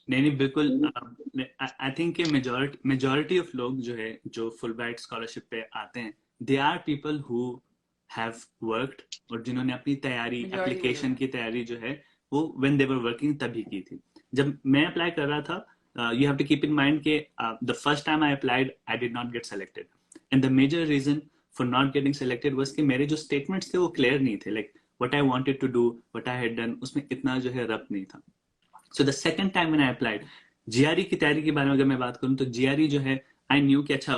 B: नहीं बिल्कुल. आई थिंक कि मेजॉरिटी ऑफ लोग जो है जो फुल ब्राइट स्कॉलरशिप पे आते हैं, they are people who have worked, और जिन्होंने अपनी तैयारी, एप्लीकेशन की तैयारी जो है वो व्हेन दे वर वर्किंग तभी की थी. जब मैं अप्लाई कर रहा था, you have to keep in mind के the first time I applied I did not get selected, and the major reason for not getting selected was कि मेरे जो स्टेटमेंट्स थे वो क्लियर नहीं थे. Like what I wanted to do, what I had done, उसमें इतना जो है रब्त नहीं था. So the second time when I applied, GRE की तैयारी के बारे में अगर मैं बात करूं तो जीआरई जो है, आई न्यू कि अच्छा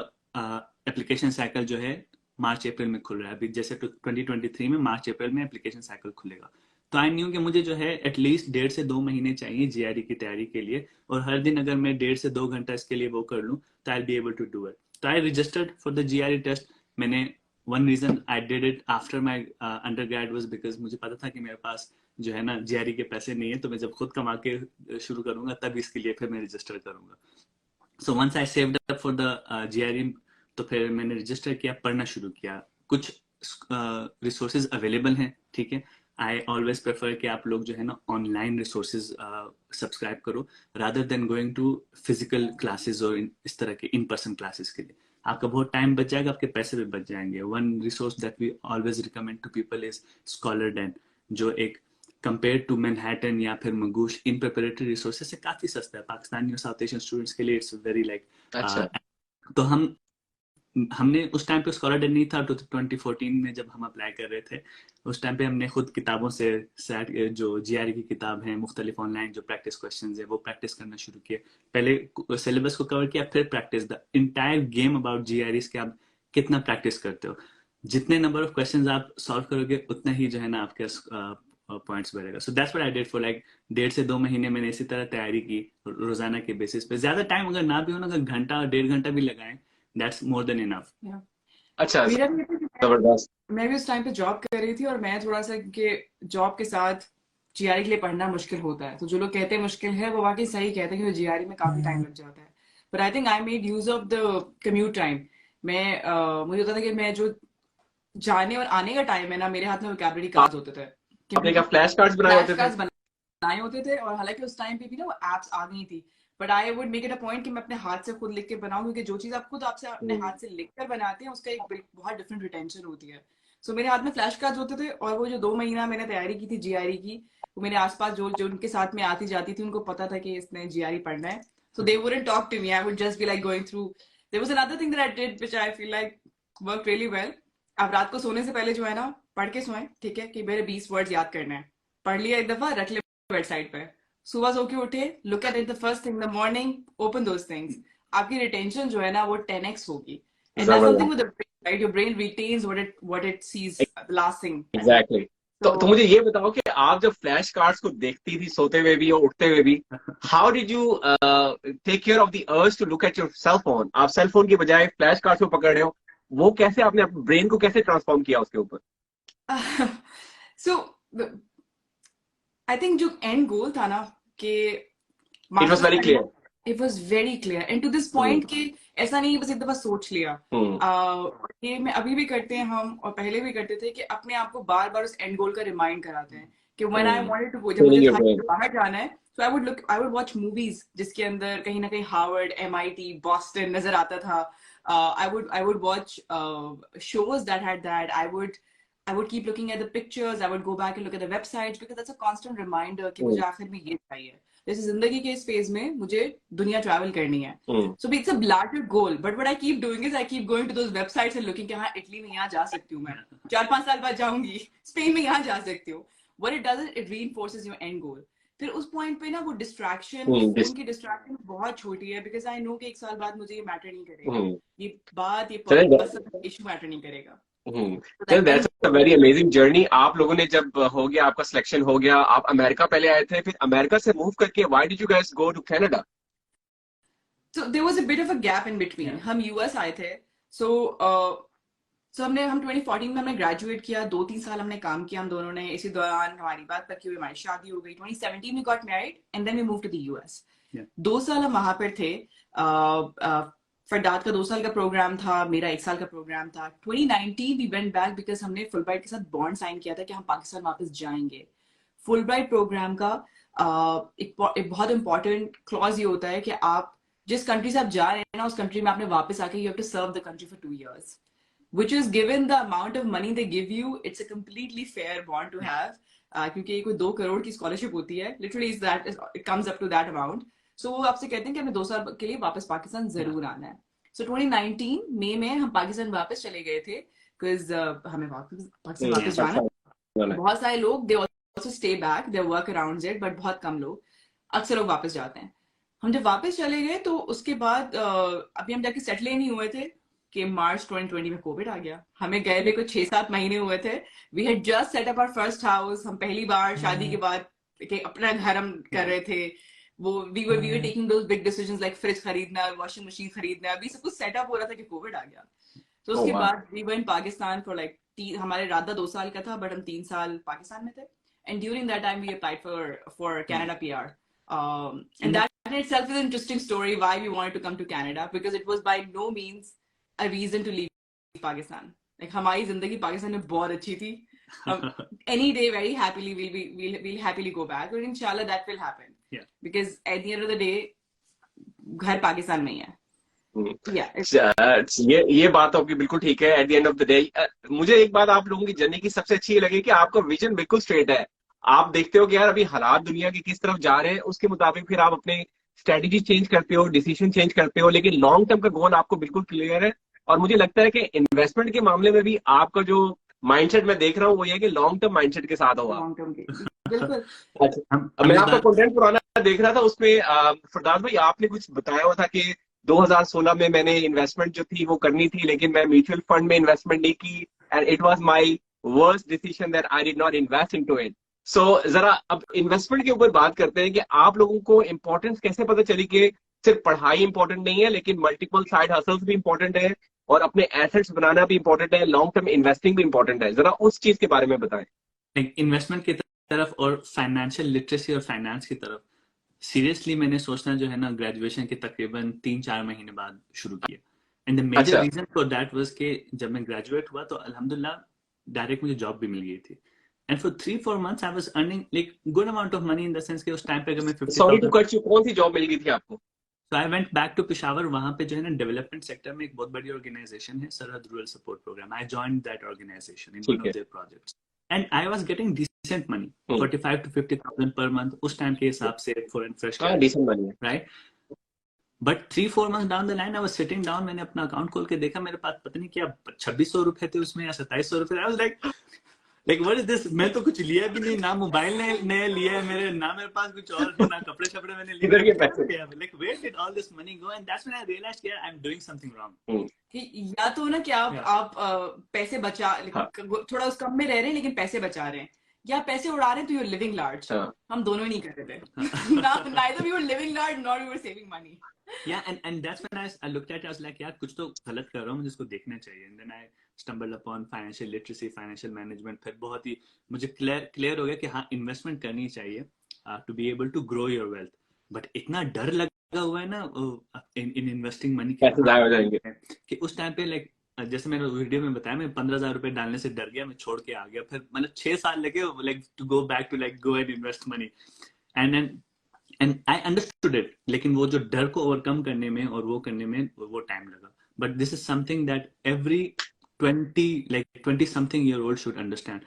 B: एप्लीकेशन साइकिल जो है मार्च अप्रैल में खुल रहा है. अभी जैसे 2023 में मार्च अप्रैल में एप्लीकेशन साइकिल खुलेगा, तो आई न्यू कि मुझे जो है एटलीस्ट 1.5 से 2 महीने चाहिए जीआरई की तैयारी के लिए, और हर दिन अगर मैं 1.5 से 2 घंटा इसके लिए वो कर लूं तो I be able to do it. तो I registered for the GRE test. मैंने one reason I did it after my undergrad was because मुझे पता था कि मेरे पास जो है ना जीआरई के पैसे नहीं है, तो मैं जब खुद कमा के शुरू करूंगा तब इसके लिए फिर मैं रजिस्टर करूंगा. So once I saved up for the GRE, तो फिर मैंने रजिस्टर किया, पढ़ना शुरू किया. कुछ रिसोर्सेज अवेलेबल हैं, ठीक है. आई ऑलवेज प्रेफर कि आप लोग जो है ना ऑनलाइन रिसोर्सेज सब्सक्राइब करो rather than going to physical classes और इस तरह के इन पर्सन क्लासेस के लिए. आपका बहुत टाइम बच जाएगा, आपके पैसे भी बच जाएंगे. One resource that we always recommend to people is ScholarDen, जो एक कंपेयर टू मैनहट्टन या फिर मगूश इन प्रिपरेटरी रिसोर्सेज से काफी सस्ता है. पाकिस्तानी और साउथ एशियन स्टूडेंट्स के लिए इट्स वेरी लाइक. तो हमने उस टाइम पे स्कॉलरडेन नहीं था. तो 2014 में जब हम अप्लाई कर रहे थे, उस टाइम पे हमने खुद किताबों से जो जीआरई की किताब है, मुख्तलिफ ऑनलाइन जो प्रैक्टिस क्वेश्चंस है वो प्रैक्टिस करना शुरू किया. पहले सिलेबस को कवर किया, फिर practice. The entire game about GRE के आप कितना प्रैक्टिस करते हो, जितने नंबर ऑफ क्वेश्चंस आप सॉल्व करोगे उतना ही जो है ना आपके पॉइंट्स बढ़ेगा. So that's what I did for like 1.5 से 2 महीने मैंने इसी तरह तैयारी की रोजाना के बेसिस पे. ज्यादा टाइम अगर ना भी हो ना, अगर घंटा 1.5 घंटा भी लगाएं, that's more than enough.
C: Yeah.
A: अच्छा,
C: मेरा भी
A: जबरदस्त.
C: मैं भी उस टाइम पे जॉब कर रही थी, और मैं थोड़ा सा कि जॉब के साथ जीआरई के लिए पढ़ना मुश्किल होता है. तो जो लोग कहते हैं मुश्किल है वो वाकई सही कहते हैं, क्योंकि जीआरई में काफी टाइम लग जाता है. But I think I made use of the commute time. मुझे होता था कि मैं जो जाने और आने का टाइम है ना, मेरे हाथ में वोकैबुलरी कार्ड्स होते थे.
A: आपने क्या फ्लैश कार्ड्स
C: बनाए होते थे? और हालांकि उस टाइम पे भी ना वो एप्स आ गई थी, but I would make it a point कि मैं अपने हाथ से खुद लिख के बनाऊं, क्योंकि जो चीज आप खुद आपसे अपने हाथ से लिख कर बनाते हैं उसका एक बहुत डिफरेंट रिटेंशन होती है. सो मेरे हाथ में फ्लैश कार्ड्स होते थे, और वो जो 2 महीना मैंने तैयारी की थी जीआरई की, वो मेरे आसपास जो उनके साथ में आती जाती थी उनको पता था कि इसने जीआरई पढ़ना है. So they wouldn't talk to me, I would just be like going through. There was another thing that I did which I feel like worked really well. आप रात को सोने से पहले जो है ना पढ़ के सोएं, ठीक है, कि मेरे 20 वर्ड्स याद करने हैं. पढ़ लिया एक दफा, रख लिया वेबसाइट पे. सुबह सो के उठे, look at it the first thing in the morning, open those things. आपकी रिटेंशन जो है ना वो 10x होगी. And that's something with the brain, right? Your brain retains what it sees, the last thing.
A: Exactly. तो मुझे ये बताओ कि आप जब फ्लैश कार्ड्स को देखती थी सोते हुए भी और उठते हुए भी, how did you take care of the urge to look at your cell phone? आप सेल फोन की बजाय फ्लैश कार्ड्स को पकड़ रहे हो, वो कैसे आपने अपने ब्रेन को कैसे ट्रांसफॉर्म किया उसके ऊपर?
C: सो आई थिंक जो एंड गोल था ना कि
A: It was very clear.
C: It was very clear and to this point कि ऐसा नहीं बस एक दफा सोच लिया। ये मैं अभी भी करते हैं हम, और पहले भी करते थे कि अपने आप को बार बार उस एंड गोल का रिमाइंड कराते हैं कि when I wanted to go, जब मुझे था कि बाहर जाना है, so I would watch movies जिसके अंदर कहीं ना कहीं हार्वर्ड, MIT, बॉस्टन नजर आता था। I would watch shows that had that. I would keep looking at the pictures. I would go back and look at the websites because that's a constant reminder कि मुझे आखिर में ये चाहिए। जैसे जिंदगी के इस फेज में मुझे दुनिया ट्रैवल करनी है। So it's a larger goal, but what I keep doing is I keep going to those websites and looking कि हाँ इटली में यहाँ जा सकती हूँ मैं, 4-5 साल बाद जाऊंगी, स्पेन में यहाँ जा सकती हूँ। What it does is it reinforces your end goal. फिर उस पॉइंट पे ना वो डिस्ट्रैक्शन, फोन की डिस्ट्रैक्शन बहुत छोटी है बिकॉज आई नो कि 1 साल बाद मुझे ये मैटर नहीं करेगा, ये बात, ये इशू मैटर नहीं करेगा।
A: That's a very amazing journey. आप लोगों ने जब हो गया, आपका सिलेक्शन हो गया, आप अमेरिका पहले आए थे, फिर अमेरिका से मूव करके why did you guys go to Canada?
C: So there was a bit of a gap in between. हम US आए थे, so हम 2014 में हमने ग्रेजुएट किया, 2-3 साल हमने काम किया हम दोनों ने। इसी दौरान हमारी बात पक्की हुई, हमारी शादी हो गई। 2017 में got married and then we moved to the US. 2 साल हम वहां पर थे। फरदाद का 2 साल का प्रोग्राम था, मेरा 1 साल का प्रोग्राम था। 2019 we went back because हमने फुलब्राइट के साथ बॉन्ड साइन किया था कि हम पाकिस्तान वापस जाएंगे। फुलब्राइट प्रोग्राम का एक बहुत इंपॉर्टेंट क्लॉज ये होता है कि आप जिस कंट्री से आप जा रहे हैं ना, उस कंट्री में आपने वापस आके you have to serve the country for 2 years, which is given the amount of money they give you, it's a completely fair bond to have, क्योंकि कोई 2 करोड़ की स्कॉलरशिप होती है, literally it comes up to that amount. So वो आपसे कहते हैं कि हमें 2 साल के लिए वापस पाकिस्तान जरूर आना है। So 2019 मई में हम पाकिस्तान वापस चले गए थे because हमें पाकिस्तान वापस जाना है। बहुत सारे लोग they also stay back, they work around it, but बहुत कम लोग, अक्सर लोग वापस जाते हैं। हम जब वापस चले गए तो उसके बाद अभी हम जाके सेटल ही नहीं हुए थे कि मार्च 2020 में कोविड आ गया। हमें गए भी कुछ 6-7 महीने हुए थे। We had just set up our first house. हम पहली बार शादी के बाद अपना घर हम कर रहे थे। वो we were taking those big decisions like fridge खरीदना, वॉशिंग मशीन खरीदना, अभी सब कुछ सेटअप हो रहा था कि कोविड आ गया। तो उसके बाद we were in Pakistan for like हमारे इरादा 2 साल का था, बट हम 3 साल पाकिस्तान में थे। And during that time we applied for Canada PR, and that in itself is an interesting story why we wanted to come to Canada, because it was by no means a reason to leave Pakistan. Like हमारी जिंदगी पाकिस्तान में बहुत अच्छी थी। Any day very happily we'll happily go back, but inshallah that will happen.
B: Yeah.
C: Because at the end of the day घर पाकिस्तान में ही है।
A: ये बात आपकी बिल्कुल ठीक है। At the end of the day मुझे एक बात आप लोगों की जर्नी की सबसे अच्छी ये लगी कि आपका विजन बिल्कुल स्ट्रेट है। आप देखते हो कि यार अभी हालात दुनिया की किस तरफ जा रहे हैं, उसके मुताबिक फिर आप अपने स्ट्रेटेजी चेंज करते हो, डिसीजन चेंज करते हो, लेकिन लॉन्ग टर्म का गोल आपको बिल्कुल क्लियर है। और मुझे लगता है कि इन्वेस्टमेंट के मामले में भी आपका जो माइंडसेट मैं देख रहा हूँ वो ये कि लॉन्ग टर्म माइंडसेट के साथ होगा।
C: बिल्कुल।
A: मैं आपका कंटेंट पुराना देख रहा था, उसमें फरदाद भाई आपने कुछ बताया हुआ था कि 2016 में मैंने इन्वेस्टमेंट जो थी वो करनी थी, लेकिन मैं म्यूचुअल फंड में इन्वेस्टमेंट नहीं की, and it was my worst decision that I did not invest into it. So जरा अब इन्वेस्टमेंट के ऊपर बात करते हैं कि आप लोगों को इंपॉर्टेंस कैसे पता चली कि सिर्फ पढ़ाई इंपॉर्टेंट नहीं है, लेकिन मल्टीपल साइड हसल्स भी इंपॉर्टेंट है, और अपने एसेट्स बनाना भी इंपॉर्टेंट है, लॉन्ग टर्म इन्वेस्टिंग भी इंपॉर्टेंट है। जरा उस चीज के बारे में बताएं।
B: इन्वेस्टमेंट की तरफ और फाइनेंशियल लिटरेसी और फाइनेंस की तरफ सीरियसली मैंने सोचना जो है ना ग्रेजुएशन के तकरीबन 3-4 महीने बाद शुरू किया। And the major reason for that was कि जब मैं ग्रेजुएट हुआ तो अल्हम्दुलिल्लाह डायरेक्ट मुझे जॉब भी मिल गई थी। And for 3-4 months I was earning like good amount of money in the sense कि उस टाइम पे अगर मैं 50,000
A: सॉरी टू कट यू, कौन सी जॉब मिल गई थी आपको?
B: So I went back to Peshawar. वहाँ पे जो है ना डेवलपमेंट सेक्टर में एक बहुत बड़ी ऑर्गेनाइजेशन है, Sarhad rural support programme. I joined that organization in one of their projects, and I was getting decent money, 45,000 to 50,000 per month उस टाइम के हिसाब से for a fresh graduate,
A: decent money,
B: right? But 3-4 months down the line, I was sitting down. मैंने अपना account खोल के देखा, मेरे पास पता नहीं क्या 2,600 रुपए थे उसमें या 2,700 रुपए। I was like what is this? मैं तो कुछ लिया भी नहीं, ना मोबाइल नया लिया है मेरे, ना मेरे पास कुछ और, ना कपड़े शपड़े मैंने लिए।
A: इधर के पैसे,
B: like where did all this money go? And that's when I realized कि I'm doing something wrong.
C: या तो ना कि आप पैसे बचा, थोड़ा उस कम में रह रहे हैं लेकिन पैसे बचा रहे हैं, या पैसे उड़ा रहे हैं तो you're living large। हम दोनों ही नहीं कर रहे थे। Neither we were living large nor we were saving money.
B: Yeah, and that's when I looked at it, I was like यार कुछ तो गलत कर रहा हूँ, मुझे इसको देखना चाहिए। And then I stumbled upon financial literacy, financial management, फिर बहुत ही मुझे क्लियर हो गया कि हाँ इन्वेस्टमेंट करनी चाहिए to be able to grow your wealth. But इतना डर लगा हुआ है ना इन इन्वेस्टिंग मनी
A: पैसे जाया हो जाएंगे
B: कि उस टाइम पे लाइक जैसे मैंने वीडियो में बताया, मैं 15,000 रुपए डालने से डर गया, मैं छोड़ के आ गया। फिर मतलब 6 साल लगे like to go back to like go and invest money and I understood it. लेकिन वो जो डर को ओवरकम करने में और वो करने में वो टाइम लगा। But this is something that every 20 something year old should understand.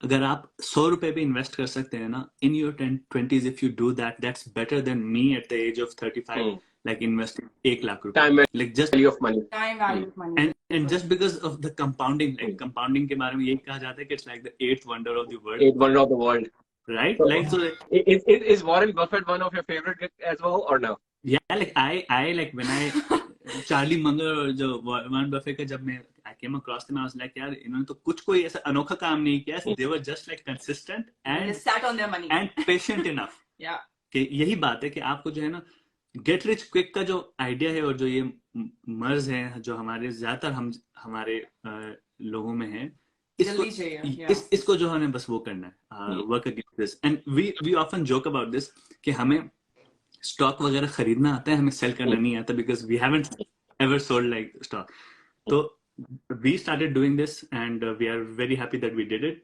B: अगर आप 100 रुपए पे इन्वेस्ट कर सकते हैं ना in your 20s, if you do that, that's better than me at the age of 35 like investing 1 lakh रुपए,
A: time
B: like just
A: value of money
C: Time value of money.
B: and just because of the compounding, like compounding के बारे में यही कहा जाता है कि it's like the 8th wonder of the world,
A: 8th wonder of the world,
B: right? Like so
A: is Warren Buffett one of your favorite as well or no?
B: yeah, like I like when I Charlie Munger और जो Warren Buffett का जब मैं I came across them, I was like यार इन्होंने तो कुछ कोई ऐसा अनोखा काम नहीं किया, they were just like consistent
C: And they sat on their money.
B: and patient enough.
C: Yeah.
B: कि यही बात है कि आपको जो है ना गेट रिच क्विक का जो आइडिया है और जो ये मर्ज है जो हमारे ज्यादातर हमारे लोगों में है, इसको जो हमें बस वो करना है, work against this. And we often joke about this कि हमें स्टॉक वगैरह खरीदना आता है, हमें सेल करना नहीं आता, because we haven't ever sold like stock. तो we started doing this and we are very happy that we did it.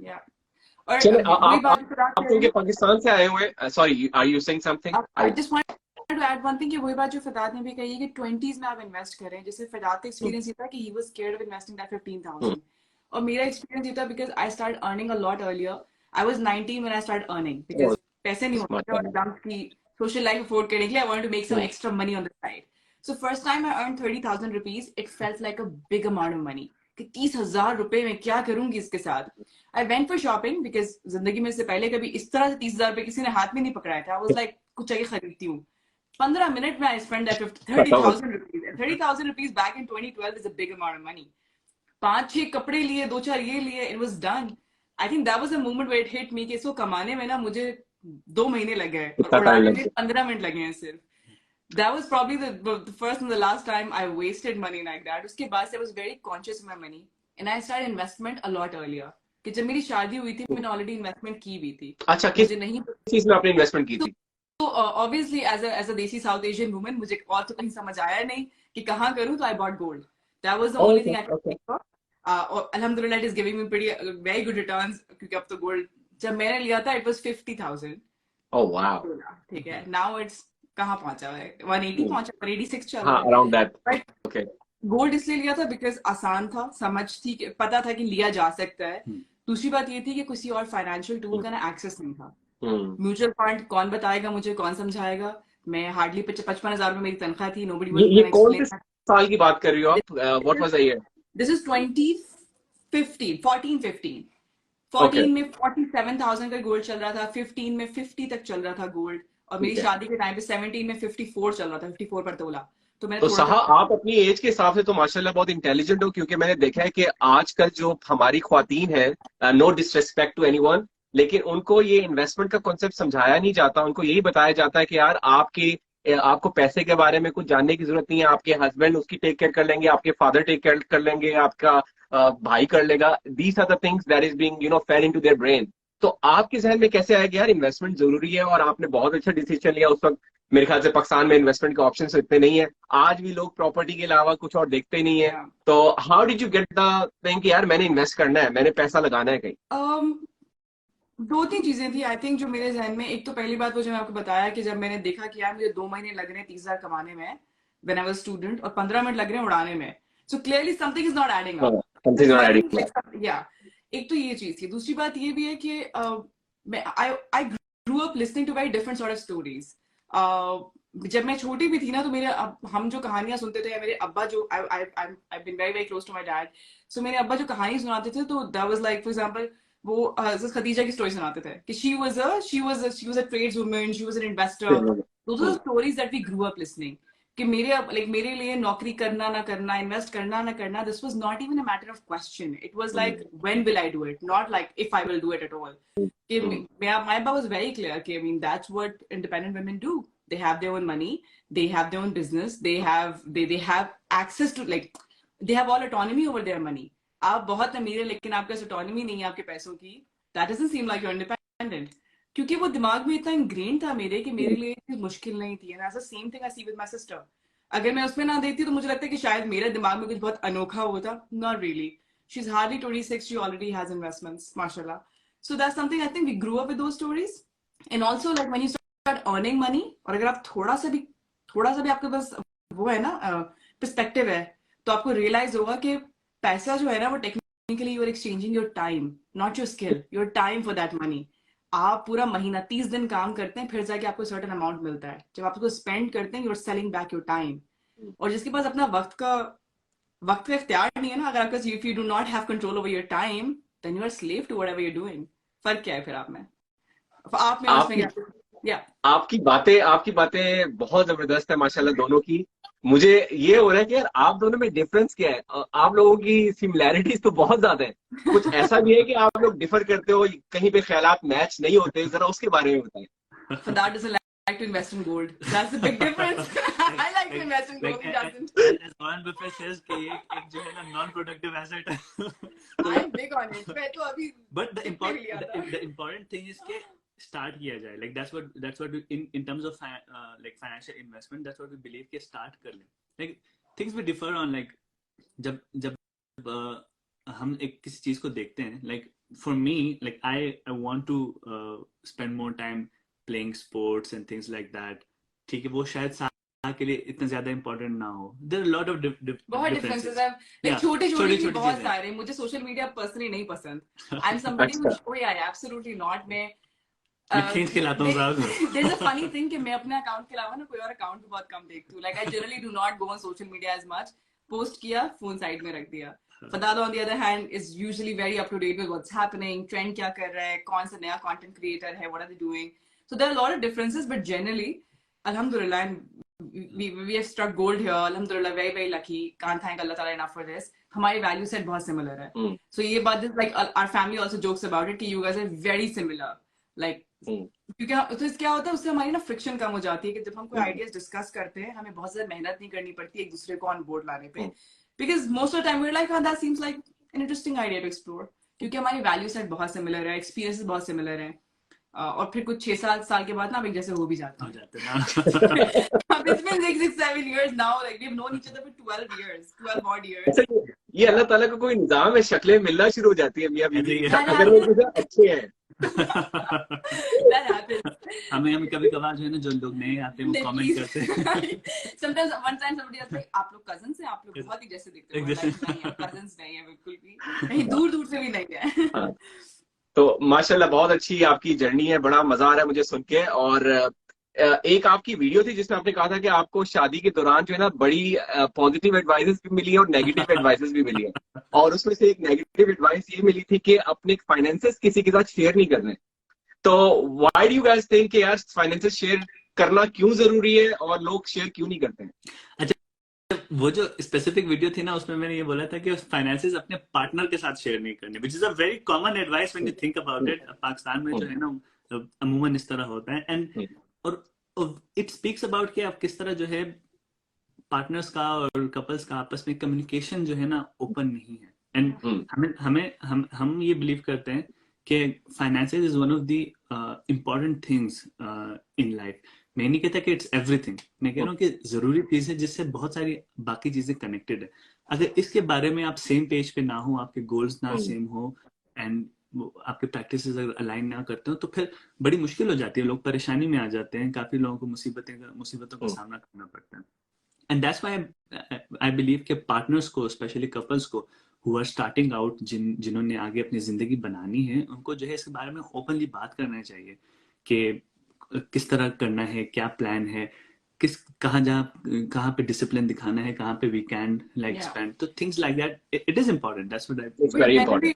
A: चलिए आप पाकिस्तान से आए हुए, sorry are you saying something?
C: I just want to add one thing कि वही बात जो फिदात ने भी कही है कि 20s में आप इन्वेस्ट करें। जैसे फिदात का एक्सपीरियंस ये था कि he was scared of investing that 15,000 और मेरा एक्सपीरियंस ये था because I started earning a lot earlier. I was 19 when I started earning because पैसे नहीं होते और एग्जाम्स की सोशल लाइफ अफोर्ड करने के लिए I wanted to make some extra money on the side. So first time I earned 30,000 rupees, it felt like a big amount of money. कि 30,000 रुपए में क्या करूंगी इसके साथ। I went for shopping because जिंदगी में से पहले कभी इस तरह से 30,000 रुपए किसी ने हाथ में नहीं पकड़ाया था। I was like कुछ आगे खरीदती हूँ। 15 minutes में I spent that 30,000 rupees. And 30,000 rupees back in 2012 is a big amount of money. 5-6 कपड़े लिए, 2-4 ये लिए, it was done. I think that was a moment where it hit me कि इसको कमाने में ना मुझे 2 महीने लग गए और उड़ाने में 15 मिनट लगे हैं सिर्फ। That was probably the first and the last time I wasted money like that. उसके बाद से I was very conscious of my money and I started investment a lot earlier. कि जब मेरी शादी हुई थी मैंने ऑलरेडी इन्वेस्टमेंट की हुई थी।
A: अच्छा, किस चीज में आपने इन्वेस्टमेंट की थी?
C: तो obviously as a देसी साउथ एशियन वुमन मुझे और तो कहीं समझ आया नहीं कि कहाँ करूँ, तो I bought gold. That was the only thing I could think of. और अल्हम्दुलिल्लाह it is giving me pretty very good returns क्योंकि अब तो गोल्ड जब मैंने लिया था it was 50,000.
A: Oh wow.
C: ठीक है, now it's कहाँ पहुँचा है 180 पहुँचा, 186 चल रहा है
A: around that.
C: But
A: okay.
C: Gold इसलिए लिया था बिकॉज आसान था, समझ थी, पता था कि लिया जा सकता है। दूसरी बात ये थी कि किसी और फाइनेंशियल टूल का ना एक्सेस नहीं था। म्यूचुअल फंड कौन बताएगा मुझे, कौन समझाएगा? मैं हार्डली 55,000 में मेरी तनख्वाह थी। नोबडी वाज
A: ये कौन से साल की बात कर रही हो आप? What was the year?
C: This is 2015 14 में 47,000 का गोल्ड चल रहा था, 15 में 50 तक चल रहा था गोल्ड, और मेरी शादी के टाइम पे 17 में 54 चल रहा था, 54 पर तोला।
A: तो साहा आप अपनी एज के हिसाब से तो माशाल्लाह बहुत इंटेलिजेंट हो, क्योंकि मैंने देखा है कि आजकल जो हमारी ख्वातीन है, नो डिसरिस्पेक्ट टू एनीवन, लेकिन उनको ये इन्वेस्टमेंट का कॉन्सेप्ट समझाया नहीं जाता। उनको यही बताया जाता है कि यार आपको पैसे के बारे में कुछ जानने की जरूरत नहीं है, आपके हस्बैंड उसकी टेक केयर कर लेंगे, आपके फादर टेक केयर कर लेंगे, आपका भाई कर लेगा। These are the things that is being fed into their brain. तो आपके जहन में कैसे आया कि यार इन्वेस्टमेंट जरूरी है, और आपने बहुत अच्छा डिसीजन लिया? उस वक्त मेरे ख्याल से पाकिस्तान में इन्वेस्टमेंट के ऑप्शन इतने नहीं है, आज भी लोग प्रॉपर्टी के अलावा कुछ और देखते नहीं है। तो how did you get the thing कि यार मैंने इन्वेस्ट करना है, मैंने पैसा लगाना है कहीं?
C: 2-3 चीजें थी आई थिंक जो मेरे जहन में। एक तो पहली बात वो जो मैं आपको बताया कि जब मैंने देखा कि यार मुझे 2 महीने लग रहे हैं 30,000 कमाने में व्हेन आई वाज स्टूडेंट, और 15 मिनट लग रहे हैं उड़ाने में, so clearly something is not adding up. या एक तो ये चीज थी। दूसरी बात ये भी है कि I grew up listening to very different sort of stories. जब मैं छोटी भी थी ना, तो मेरे हम जो कहानियां सुनते थे, मेरे अब्बा जो I been very very close to my dad, so मेरे अब्बा जो कहानी सुनाते थे, तो that was like for example वो हज़रत खदीजा की स्टोरी सुनाते थे कि she was a tradeswoman, she was an investor. Those are the stories that we grew up listening. कि मेरे लिए नौकरी करना ना करना, इन्वेस्ट करना ना करना, this was not even a matter of question. It was like when will I do it, not like if I will do it at all. My Abba was very clear कि I mean that's what independent women do. They have their own money, they have their own business, they have access to, like, they have all autonomy over their money. आप बहुत अमीर है लेकिन आपके पास autonomy नहीं है आपके पैसों की, that doesn't seem like you are independent. क्योंकि वो दिमाग में इतना इंग्रेन था मेरे कि मेरे लिए कोई मुश्किल नहीं थी। And as the same thing I see with my sister. अगर मैं उसमें ना देती तो मुझे लगता है कि शायद मेरे दिमाग में कुछ बहुत अनोखा होता। Not really. She is hardly 26, she already has investments माशाल्लाह। So that's something I think we grew up with those stories. And also like when you start earning money, और अगर आप थोड़ा सा भी आपके पास वो है ना पर्सपेक्टिव है, तो आपको रियलाइज होगा कि पैसा जो है ना वो technically you are exchanging your time, not your skill, your time for that money. आप पूरा महीना 30 दिन काम करते हैं, फिर जाके आपको सर्टेन अमाउंट मिलता है। जब आप उसको स्पेंड करते हैं, you are selling back your time. और जिसके पास अपना वक्त का इख्तियार नहीं है ना, अगर आपका if you do not have control over your time, then you are slave to whatever you doing. फर्क क्या है फिर आप में और उसमें क्या? या
A: आपकी बातें बहुत जबरदस्त है माशाल्लाह दोनों की। मुझे ये हो रहा है कि यार आप दोनों में डिफरेंस क्या है? आप लोगों की सिमिलैरिटीज तो बहुत ज्यादा है, कुछ ऐसा भी है कि आप लोग डिफर करते हो, कहीं पे ख्यालात मैच नहीं होते? जरा उसके बारे में बताएं।
C: Fadad doesn't like to invest in gold. That's the big difference. I like to invest in gold. He doesn't.
B: As Warren Buffett says कि एक जो है ना non productive asset है।
C: I'm big on it. मैं तो अभी
B: But the important thing is कि start किया जाए। Like that's what we, in terms of like financial investment, that's what we believe कि start कर लें। Like things we differ on, like जब हम एक किसी चीज को देखते हैं, like for me, like I want to spend more time playing sports and things like that। ठीक है, वो शायद साथ के लिए इतना ज्यादा important ना हो। There are a lot of
C: बहुत differences हैं। Like छोटे-छोटे भी बहुत सारे। मुझे social media personally नहीं पसंद। I'm somebody who, oh yeah, absolutely not। मैं
B: खींच के लाता हूँ साहब।
C: There's a funny thing कि मैं अपने अकाउंट के अलावा ना कोई और अकाउंट भी बहुत कम देखती हूँ। Like I generally do not go on social media as much। Post किया, फोन साइड में रख दिया। Fadad on the other hand is usually very up to date with what's happening, trend क्या कर रहा है, कौन सा नया content creator है, what are they doing। So there are a lot of differences, but generally, alhamdulillah, we have struck gold here. Alhamdulillah, very very lucky. Can't thank Allah Taala enough for this. हमारे value set बहुत similar है। So ये बात is like our family also jokes about it कि you guys are very similar. Like क्योंकि तो क्या होता है, उससे हमारी ना फ्रिक्शन कम हो जाती है कि जब हम कोई आइडियाज डिस्कस करते हैं, हमें बहुत ज्यादा मेहनत नहीं करनी पड़ती एक दूसरे को ऑन बोर्ड लाने पे। Because most of the time we are like that seems like an interesting idea to explore, क्योंकि हमारी वैल्यू सेट बहुत सिमिलर है, एक्सपीरियंसेस बहुत सिमिलर है। और फिर कुछ 6-7 साल के बाद ना एक जैसे हो भी जाते हैं। It's been 6-7 years now, like we've known each other for 12 odd years।
A: ये अल्लाह ताला का कोई निजाम है, शक्लें मिलना शुरू हो जाती है मियां बीवी, अगर वो कुछ अच्छे हैं।
B: हमें कभी-कभार जो है ना, जो लोग नए आते हैं वो कमेंट करते हैं।
C: Sometimes one time somebody else like, आप लोग cousins हैं, आप लोग बहुत ही जैसे दिखते हो। नहीं है, cousins नहीं है बिल्कुल भी, कहीं दूर-दूर से भी नहीं है।
A: तो माशाल्लाह बहुत अच्छी आपकी जर्नी है, बड़ा मजा आ रहा है मुझे सुन के। और एक आपकी वीडियो थी जिसमें आपने कहा था कि आपको शादी के दौरान जो है ना बड़ी पॉजिटिव एडवाइसेस भी मिली है और नेगेटिव एडवाइसेस भी मिली है। और उसमें से एक नेगेटिव एडवाइस ये मिली थी कि अपने फाइनेंसेस किसी के साथ शेयर नहीं करने। तो why do you guys think कि यार फाइनेंसेस शेयर करना क्यों जरूरी है और लोग शेयर क्यों नहीं करते हैं?
B: अच्छा, वो जो स्पेसिफिक वीडियो थी ना, उसमें मैंने ये बोला था कि फाइनेंसेस अपने पार्टनर के साथ शेयर नहीं करने, which is a very common advice when you think about it. Pakistan में जो है ना अमूमन इस तरह होता है। एंड और इट स्पीक्स अबाउट कि आप किस तरह जो है पार्टनर्स का और कपल्स का आपस में कम्युनिकेशन जो है ना ओपन नहीं है। एंड हम ये बिलीव करते हैं कि finances is one of the important things in life. मैं नहीं कहता कि इट्स एवरीथिंग, मैं कह रहा हूँ कि जरूरी चीज है जिससे बहुत सारी बाकी चीजें कनेक्टेड है। अगर इसके बारे में आप सेम पेज पे ना हो, आपके गोल्स ना सेम हो, एंड आपके प्रैक्टिसेस अगर अलाइन ना करते हो, तो फिर बड़ी मुश्किल हो जाती है, लोग परेशानी में आ जाते हैं, काफी लोगों को मुसीबतों का सामना करना पड़ता है। And that's why I believe कि पार्टनर्स को, स्पेशली कपल्स को हु आर स्टार्टिंग आउट, जिन्होंने आगे अपनी जिंदगी बनानी है, उनको जो है इसके बारे में ओपनली बात करना चाहिए कि किस तरह करना है, क्या प्लान है, कहाँ पे डिसिप्लिन दिखाना है, कहाँ पे वी कैन लाइक स्पेंड, तो things like that, it is important. That's what I,
A: it's very important.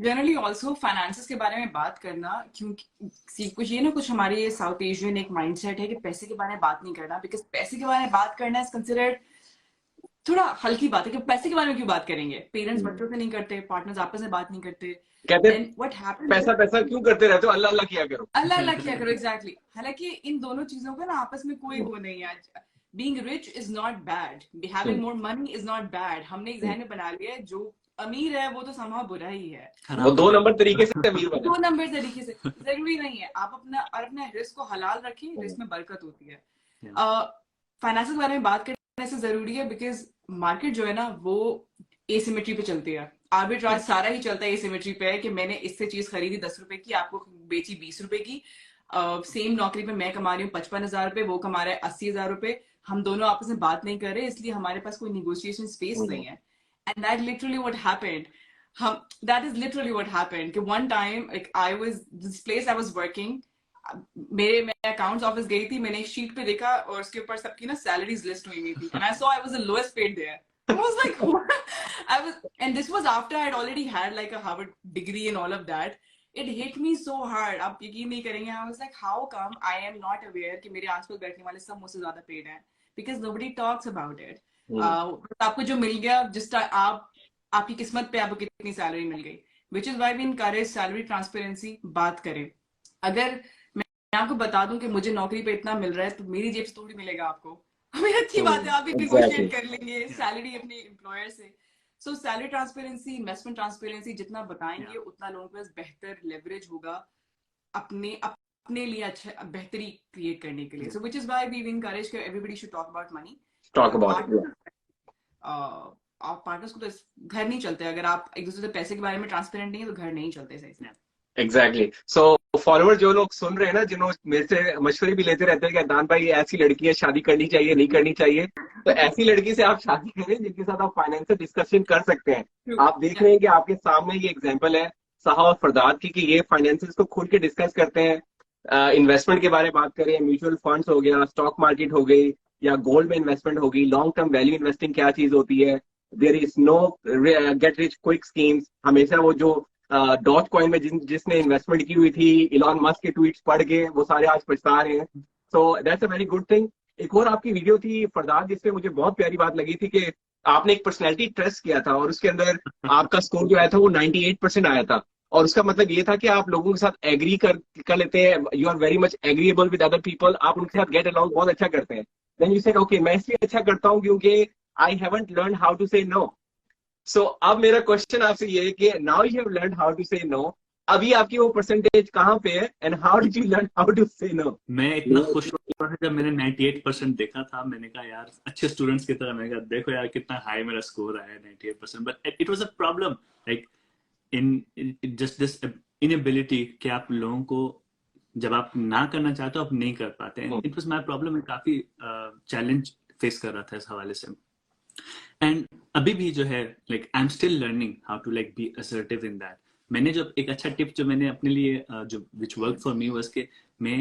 C: Generally also finances के बारे में बात करना, क्योंकि कुछ ये ना, कुछ हमारे साउथ एशियन एक माइंडसेट है कि पैसे के बारे में बात नहीं करना, बिकॉज पैसे के बारे में बात करना इज कंसिडर्ड थोड़ा हल्की बात है कि पैसे के बारे में क्यों बात करेंगे। पेरेंट्स बच्चों से नहीं करते, पार्टनर्स आपस में बात नहीं करते,
A: कहते हैं पैसा क्यों करते रहते हो, अल्लाह अल्लाह किया करो,
C: अल्लाह अल्लाह किया करो। एग्जैक्टली। हालांकि इन दोनों चीजों का ना आपस में कोई वो नहीं है। Being rich is not bad, having more money is not bad. हमने एक जहन में बना लिया है जो अमीर है वो तो समहाउ बुरा ही है,
A: वो 2 नंबर तरीके से अमीर बना।
C: 2 नंबर तरीके से जरूरी नहीं है। आप अपना रिस्क को हलाल रखिए, रिस्क में बरकत होती है। फाइनेंस के बारे में बात करने से जरूरी है, बिकॉज मार्केट जो है ना वो एसिमेट्री पे चलती है। आर्बिट्राज सारा ही चलता है एसिमेट्री पे, कि मैंने इससे चीज खरीदी 10 रुपए की, आपको बेची 20 रुपए की। सेम नौकरी पे मैं कमा रही हूँ 55,000 रुपए, वो कमा रहा है 80,000 रुपए, हम दोनों आपस में बात नहीं कर रहे, इसलिए हमारे पास कोई निगोशिएशन स्पेस नहीं है। And that literally what happened, that is literally what happened कि one time like I was this place I was working, मैं अकाउंट्स ऑफिस गई थी, मैंने शीट पे देखा और उसके ऊपर सबकी ना सैलरीज लिस्ट हुई थी, and I saw I was the lowest paid there. I was like what? And this was after I had already had like a Harvard degree and all of that. It hit me so hard, आप यकीन नहीं करेंगे। I was like how come I am not aware कि मेरे आसपास बैठने वाले सब मुझसे ज्यादा पेड हैं, because nobody talks about it. आपको जो मिल गया, जिस आपकी किस्मत पे आपको कितनी सैलरी मिल गई, which is why we encourage salary transparency. बात करें, अगर मैं आपको बता दूं कि मुझे नौकरी पे इतना मिल रहा है तो मेरी जेब से थोड़ी मिलेगा आपको, हमें अच्छी बात है, आप भी नेगोशिएट कर लेंगे सैलरी अपने एम्प्लॉयर से। सो सैलरी ट्रांसपेरेंसी, इन्वेस्टमेंट ट्रांसपेरेंसी जितना बताएंगे उतना लोगों के पास बेहतर लेवरेज होगा अपने लिए अच्छा बेहतरी क्रिएट करने के लिए। So which is why we encourage कि everybody should talk about money, talk about आप पार्टनर्स को तो घर नहीं चलते, अगर आप एक दूसरे से पैसे के बारे में ट्रांसपेरेंट नहीं है तो घर नहीं चलते सही से।
A: एग्जैक्टली। सो फॉलोअर जो लोग सुन रहे हैं ना, जिन्होंने मेरे से मशवरे भी लेते रहते हैं कि अदनान भाई ऐसी लड़की है, शादी करनी चाहिए नहीं करनी चाहिए, तो ऐसी लड़की से आप शादी करें जिनके साथ आप फाइनेंशियल डिस्कशन कर सकते हैं। आप देख रहे हैं कि आपके सामने ये एग्जाम्पल है साहा और फरदाद की, कि ये फाइनेंसिस को खुल के डिस्कस करते हैं। इन्वेस्टमेंट के बारे में बात करें, म्यूचुअल फंड्स हो गया, स्टॉक मार्केट हो गई, या गोल्ड में इन्वेस्टमेंट होगी, लॉन्ग टर्म वैल्यू इन्वेस्टिंग क्या चीज होती है, there is no get rich quick schemes. हमेशा वो जो डॉट कॉइन में जिसने इन्वेस्टमेंट की हुई थी, इलॉन मस्क के ट्वीट्स पढ़ के वो सारे आज पछता रहे हैं। So that's a very good thing. एक और आपकी वीडियो थी फरदाद, जिसमें मुझे बहुत प्यारी बात लगी थी कि आपने एक पर्सनैलिटी टेस्ट किया था और उसके अंदर आपका स्कोर जो आया था वो 98% आया था, और उसका मतलब ये था कि आप लोगों के साथ एग्री कर लेते हैं, you are very much agreeable with other people, आप उनके साथ गेट अलाउंग बहुत अच्छा करते हैं। देन यू सेड ओके, मैं इसलिए अच्छा करता हूँ क्योंकि I haven't learn how to say no. So अब मेरा क्वेश्चन आपसे ये है कि now you have learn how to say no, अभी आपकी वो परसेंटेज कहाँ पे है, and how did you learn how to say no?
B: मैं इतना खुश हुआ था जब मैंने 98% देखा था, मैंने कहा यार अच्छे स्टूडेंट्स की तरह, मैंने कहा देखो यार कितना हाई मेरा स्कोर आया है 98%, but it was a problem like in just this inability कि आप लोगों को जब आप ना करना चाहते हो आप नहीं कर पाते हैं। इट वाज माय प्रॉब्लम, मैं काफी चैलेंज फेस कर रहा था इस हवाले से। एंड अभी भी जो है like I am still learning how to like be assertive in that. मैंने जो एक अच्छा टिप जो मैंने अपने लिए जो which work for me was कि मैं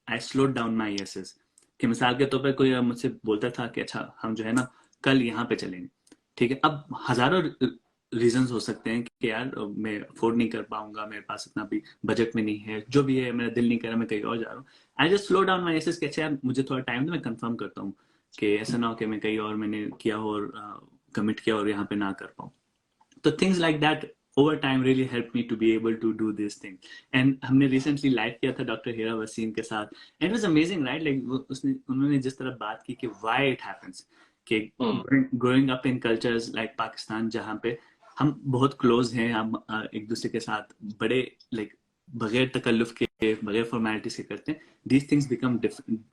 B: आई स्लोड डाउन माय येसेस। कि मिसाल के तौर पर कोई मुझसे बोलता था कि अच्छा हम जो है ना कल यहाँ पे चलेंगे, ठीक है, अब हजारों रीजंस हो सकते हैं कि यार मैं अफोर्ड नहीं कर पाऊंगा, मेरे पास इतना भी बजट में नहीं है, जो भी है, मेरा दिल नहीं कर रहा, मैं कहीं और जा रहा हूँ। I just slow down my yeses कि अच्छा यार मुझे थोड़ा टाइम दो, मैं कंफर्म करता हूँ, कि ऐसा ना हो कि मैं कहीं और मैंने किया हो और कमिट किया और यहाँ पे ना कर पाऊँ। तो things like that over time really helped me to be able to do this thing. And हमने recently live किया था डॉक्टर हीरा वसीम के साथ, and it was amazing, right? Like उन्होंने जिस तरह बात की कि why it happens, कि growing up in cultures like Pakistan जहाँ पे हम बहुत close हैं, हम एक दूसरे के साथ बड़े like बगैर तकल्लुफ के, बगैर फॉर्मेलिटीज के करते हैं, these things become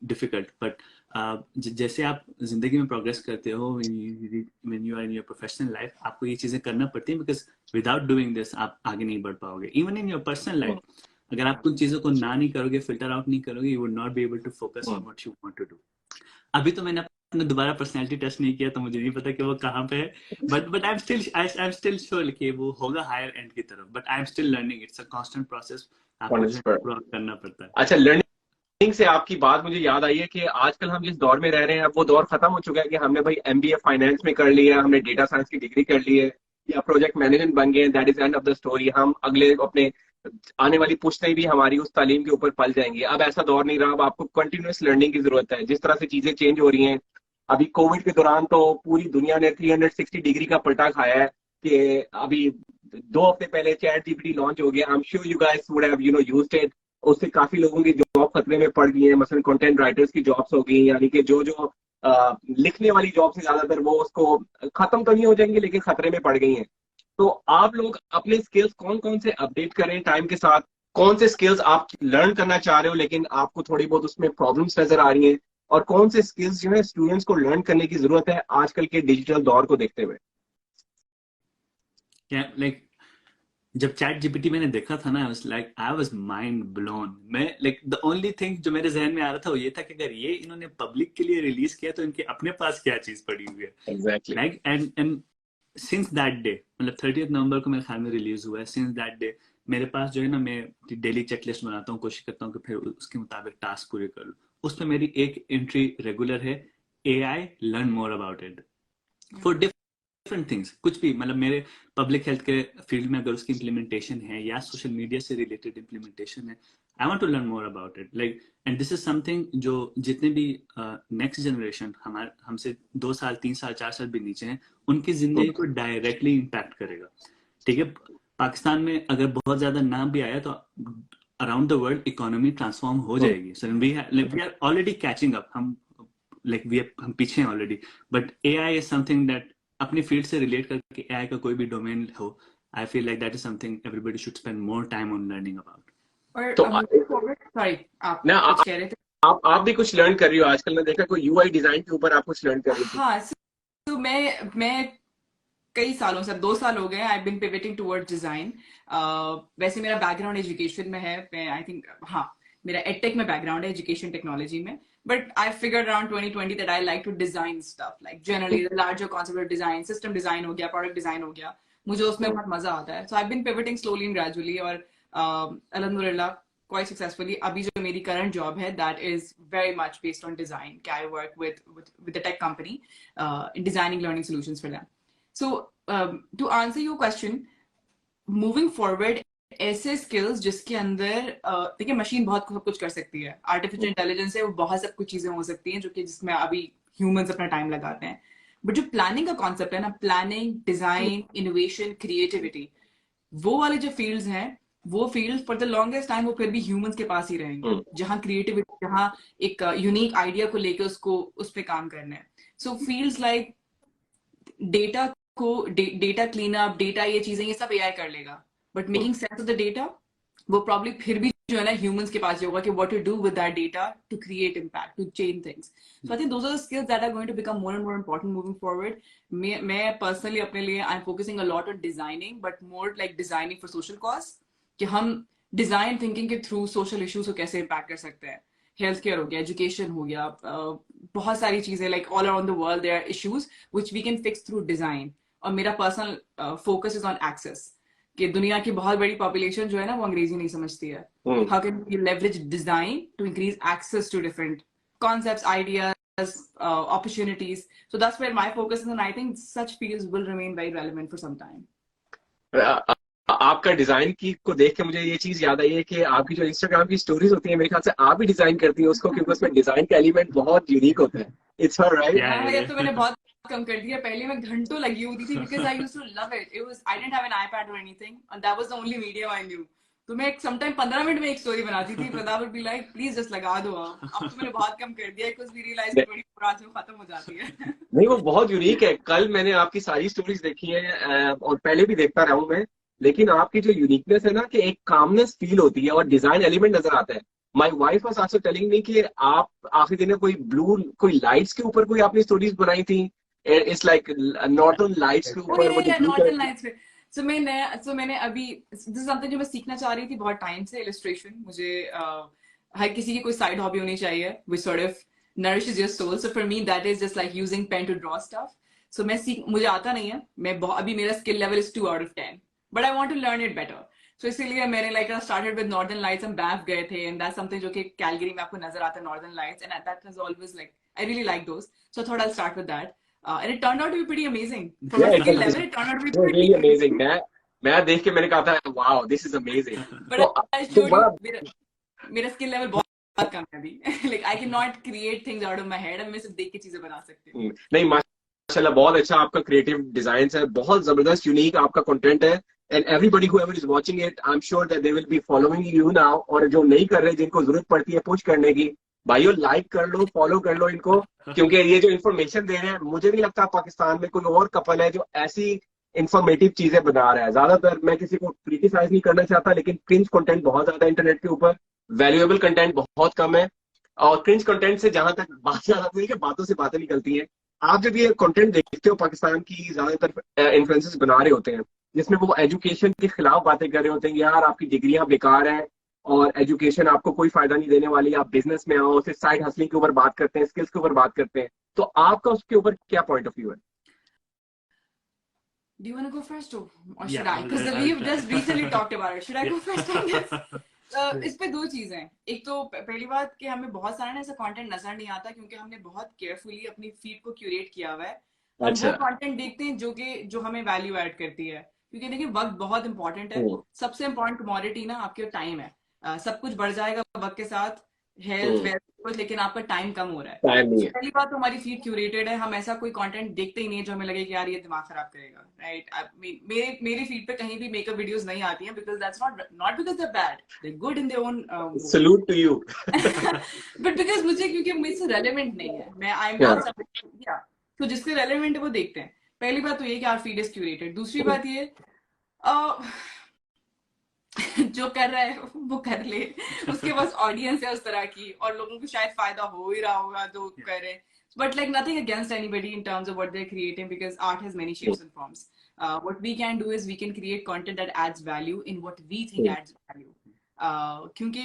B: difficult. But जैसे आप जिंदगी में प्रोग्रेस करते हो, when you are in your professional life, आपको ये चीजें करना पड़ती हैं, because without doing this आप आगे नहीं बढ़ पाओगे। Even in your personal life, अगर आप कुछ चीजों को ना नहीं करोगे, फिल्टर आउट नहीं करोगे, you would not be able to focus on what you want to do. अभी तो मैंने अपना दोबारा पर्सनैलिटी टेस्ट नहीं किया, तो मुझे नहीं पता कि वो कहाँ पे है, but I am still sure कि वो होगा हायर एंड की तरफ, but I am still learning, it's a constant process, आपको करना पड़ता है।
A: अच्छा, लर्निंग से आपकी बात मुझे याद आई है कि आजकल हम जिस दौर में रह रहे हैं, अब वो दौर खत्म हो चुका है कि हमने भाई MBA फाइनेंस में कर लिया, हमने डेटा साइंस की डिग्री कर ली है, या प्रोजेक्ट मैनेजमेंट बन गए, that is end of the story. हम अगले अपने आने वाली पुश्तें भी हमारी उस तालीम के ऊपर पल जाएंगी। अब ऐसा दौर नहीं रहा, अब आपको कंटिन्यूअस लर्निंग की जरूरत है। जिस तरह से चीजें चेंज हो रही हैं, अभी कोविड के दौरान तो पूरी दुनिया ने 360 डिग्री का पलटा खाया है कि अभी 2 हफ्ते पहले चैट जीपीटी लॉन्च हो गया। I am sure you guys would have used it. उससे काफी लोगों की जॉब खतरे में पड़ गई है, मसलन कंटेंट राइटर्स की जॉब्स हो गई, यानी कि जो लिखने वाली जॉब्स ज्यादातर वो उसको खत्म तो नहीं हो जाएंगी लेकिन खतरे में पड़ गई हैं। तो आप लोग अपने स्किल्स कौन कौन से अपडेट करें टाइम के साथ? कौन से स्किल्स आप लर्न करना चाह रहे हो लेकिन आपको थोड़ी बहुत उसमें प्रॉब्लम्स नजर आ रही हैं, और कौन से स्किल्स जो है स्टूडेंट्स को लर्न करने की जरूरत है आजकल के डिजिटल दौर को देखते हुए?
B: लाइक जब चैट जीपीटी मैंने देखा था ना, आई वाज माइंड ब्लोन। मैं लाइक द ओनली थिंग जो मेरे जहन में आ रहा था वो ये था कि अगर ये इन्होंने पब्लिक के लिए रिलीज किया तो इनके अपने पास क्या चीज पड़ी हुई है।
A: Exactly.
B: Like and since that day, मतलब 30 नवंबर को मेरे ख्याल में रिलीज हुआ है, सिंस दैट डे मेरे पास जो है ना, मैं डेली चेकलिस्ट बनाता हूँ, कोशिश करता हूँ कि फिर उसके मुताबिक टास्क पूरे कर लूँ। उसमें मेरी एक एंट्री रेगुलर है, AI learn more about it for different things. कुछ भी, मतलब मेरे पब्लिक हेल्थ के फील्ड में अगर उसकी इम्प्लीमेंटेशन है या सोशल मीडिया से रिलेटेड इम्प्लीमेंटेशन है, I want to learn more about it. Like and this is something जो जितने भी नेक्स्ट जनरेशन हमारे हमसे 2 साल 3 साल 4 साल भी नीचे हैं, उनकी जिंदगी को डायरेक्टली इम्पैक्ट करेगा। ठीक है, पाकिस्तान में अगर बहुत ज्यादा नाम भी आया तो around the world economy transform हो जाएगी। So we are already catching up, हम हम पीछे हैं already, but AI is something that अपनी फील्ड से रिलेट करके AI का कोई भी डोमेन हो, I feel like that is something everybody should spend more time on learning about.
C: और
A: तो
C: सॉरी, आप
A: ना
C: कुछ कह रहे थे?
A: आप भी कुछ लर्न कर रही हो आजकल, मैं देखा कोई UI डिजाइन के ऊपर आप कुछ लर्न कर रही थी।
C: हाँ, तो मैं कई सालों से, 2 साल हो गए, आई बिन पिवटिंग टुवर्ड्स डिजाइन। वैसे मेरा बैकग्राउंड एजुकेशन में है, मैं आई थिंक, हाँ, मेरा एडटेक में बैकग्राउंड है, एजुकेशन टेक्नोलॉजी में। But I figured around 2020 that I like to design stuff, like generally the larger concept of design, system design हो गया, प्रोडक्ट डिजाइन हो गया, मुझे उसमें बहुत मजा आता है। सो आई बिन पिवटिंग स्लोली एंड ग्रेजुअली, और अल्हम्दुलिल्लाह क्वाइट सक्सेसफुली। अभी जो मेरी करंट जॉब है, that is very much based on design. I work with the tech company in designing learning solutions for them. So, to answer your question, moving forward, ऐसे skills जिसके अंदर देखिए, machine बहुत कुछ कर सकती है, आर्टिफिशियल इंटेलिजेंस है, वो बहुत सब कुछ चीजें हो सकती हैं जो कि जिसमें अभी ह्यूमंस अपना टाइम लगाते हैं। बट जो प्लानिंग का कॉन्सेप्ट है ना, प्लानिंग, डिजाइन, इनोवेशन, क्रिएटिविटी, वो वाले जो फील्ड्स हैं, वो field for the longest time वो फिर भी ह्यूमंस के पास ही रहेंगे, जहां क्रिएटिविटी, जहां एक यूनिक आइडिया को लेकर उसको उस पर काम करना है। सो फील्ड्स लाइक डेटा को, डेटा क्लीन अप, डेटा, ये चीजें, ये सब AI कर लेगा, but making sense of the data वो प्रॉब्ली फिर भी जो है ना ह्यूमंस के पास होगा कि what to do with that data to create impact, to change things. So I think those are the skills that are going to become more and more important moving forward. मैं personally अपने लिए I am focusing a lot on designing, but more like designing for social cause, कि हम design thinking के through social issues को कैसे impact कर सकते हैं। हेल्थ केयर हो गया, एजुकेशन हो गया, बहुत सारी चीजें, like all around the world there are issues which we can fix through design. और मेरा personal focus is on access, कि दुनिया की बहुत बड़ी पॉपुलेशन जो है ना, वो अंग्रेजी नहीं समझती है। How can we leverage design to increase access to different concepts, ideas, opportunities? So that's where my focus is, and I think such fields will remain very relevant for some time.
A: आपका design की को देख के मुझे ये चीज याद आई है कि आपकी जो इंस्टाग्राम की स्टोरीज होती है, मेरे ख्याल से आप भी डिजाइन करती हैं उसको, क्योंकि उसमें डिजाइन का एलिमेंट बहुत यूनिक होता है। It's her right?
C: हाँ, ये तो मैंने बहुत कम कर दिया, पहले मैं घंटों लगी होती थी, because I used to love it. I didn't have an iPad or anything, and that was the only medium I knew. तो मैं समटाइम 15 मिनट में एक स्टोरी बनाती थी, Pratap would be like, please just लगा दो आप। अब तो मैंने बहुत कम कर दिया, because we realized कि बड़ी पुरानी से खत्म हो जाती है।
A: नहीं, वो बहुत यूनिक है। कल मैंने आपकी सारी स्टोरीज देखी है, और पहले भी देखता रहा हूँ मैं, लेकिन आपकी जो यूनिकनेस है ना, कि एक कामनेस फील होती है और डिजाइन एलिमेंट नजर आता है। My wife was also telling me कि आप आखिरी दिन में कोई लाइट्स के ऊपर कोई आपने स्टोरीज बनाई थी, इट्स लाइक नॉर्दर्न लाइट्स के ऊपर, वो जो
C: नॉर्दर्न लाइट्स पे। सो मैंने अभी, दिस इज समथिंग जो मैं सीखना चाह रही थी बहुत टाइम से, इलस्ट्रेशन। मुझे हर किसी की कोई साइड हॉबी होनी चाहिए which sort of nourishes your soul. So for me that is just like using pen to draw stuff. So मुझे आता नहीं है, अभी मेरा skill level is 2 out of 10, but I want to learn it better. So इसीलिए मैंने like started with Northern Lights, हम Banff गए थे, and that's something जो कि Calgary में आपको नजर आता है, Northern Lights, and that was always like, I really like those. So I thought I'll start with that. And it turned out to be pretty amazing. From a skill level, it turned out to be pretty
A: amazing. मैं देख के मैंने कहा था, wow, this is amazing.
C: But I showed you, मेरा skill level बहुत कम है अभी। Like I cannot create things out of my head, मैं सिर्फ देख के चीजें बना सकती हूँ।
A: नहीं, माशाल्लाह बहुत अच्छा आपका क्रिएटिव डिजाइन है, बहुत जबरदस्त यूनिक आपका कंटेंट है, and everybody whoever is watching it, I'm sure that they will be following you now. और जो नहीं कर रहे, जिनको जरूरत पड़ती है पुश करने की, भाइयों लाइक कर लो, फॉलो कर लो इनको, क्योंकि ये जो इन्फॉर्मेशन दे रहे हैं, मुझे नहीं लगता पाकिस्तान में कोई और कपल है जो ऐसी इंफॉर्मेटिव चीजें बना रहा है। ज्यादातर मैं किसी को क्रिटिसाइज नहीं करना चाहता, लेकिन क्रिंज कंटेंट बहुत ज्यादा है इंटरनेट के ऊपर, वैल्यूएबल कंटेंट बहुत कम है। और क्रिंज कंटेंट से जहां तक बात याद आती है कि बातों से बातें निकलती हैं। आप जब ये कंटेंट देखते हो पाकिस्तान की ज्यादातर इन्फ्लुएंसर्स बना रहे होते हैं, जिसमें वो एजुकेशन के खिलाफ बातें कर रहे होते हैं, यार आपकी डिग्रियां बेकार हैं और एजुकेशन आपको कोई फायदा नहीं देने वाली, आप बिजनेस में आओ, सिर्फ साइड हसलिंग के ऊपर बात करते हैं, स्किल्स के ऊपर बात करते हैं। तो आपका उसके ऊपर क्या पॉइंट ऑफ व्यू है?
C: Do you want to go first or should
B: Yeah,
C: I? Because we've just recently talked about it. Should I go first on this?
B: Yeah.
C: इस पे दो चीजें हैं। एक तो पहली बात कि हमें बहुत सारा ना ऐसा कंटेंट नजर नहीं आता, क्योंकि हमने बहुत केयरफुली अपनी फीड को क्यूरेट किया हुआ है। हम
A: अच्छा।
C: वो कंटेंट देखते हैं जो हमें वैल्यू ऐड करती है, क्योंकि देखिए वक्त बहुत इंपॉर्टेंट है। सबसे इंपॉर्टेंट कमोडिटी ना आपके टाइम है। सब कुछ बढ़ जाएगा वक्त के साथ, हेल्थ वेल्थ कुछ, लेकिन आपका टाइम कम हो रहा है।
A: टाइम नहीं है।
C: पहली बात तो हमारी फीड क्यूरेटेड है, हम ऐसा कोई कंटेंट देखते ही नहीं है जो हमें लगे कि यार ये दिमाग खराब करेगा, राइट। मेरी फीड पे कहीं भी मेकअप वीडियोस नहीं आती हैं, because that's not because they bad, they good in their own,
A: salute to you.
C: But because मुझे, क्योंकि मुझसे रेलेवेंट नहीं है, मैं आई एम नॉट, या तो जिसके रेलेवेंट है वो देखते हैं। पहली बात तो ये कि आवर फीड इज क्यूरेटेड। दूसरी बात ये जो कर रहा है वो कर ले, उसके पास ऑडियंस है उस तरह की, और लोगों को शायद फायदा हो ही रहा होगा तो करे। But like nothing against anybody in terms of what they're creating, because art has many shapes and forms. What we can do is we can create content that adds value in what we think adds value. क्योंकि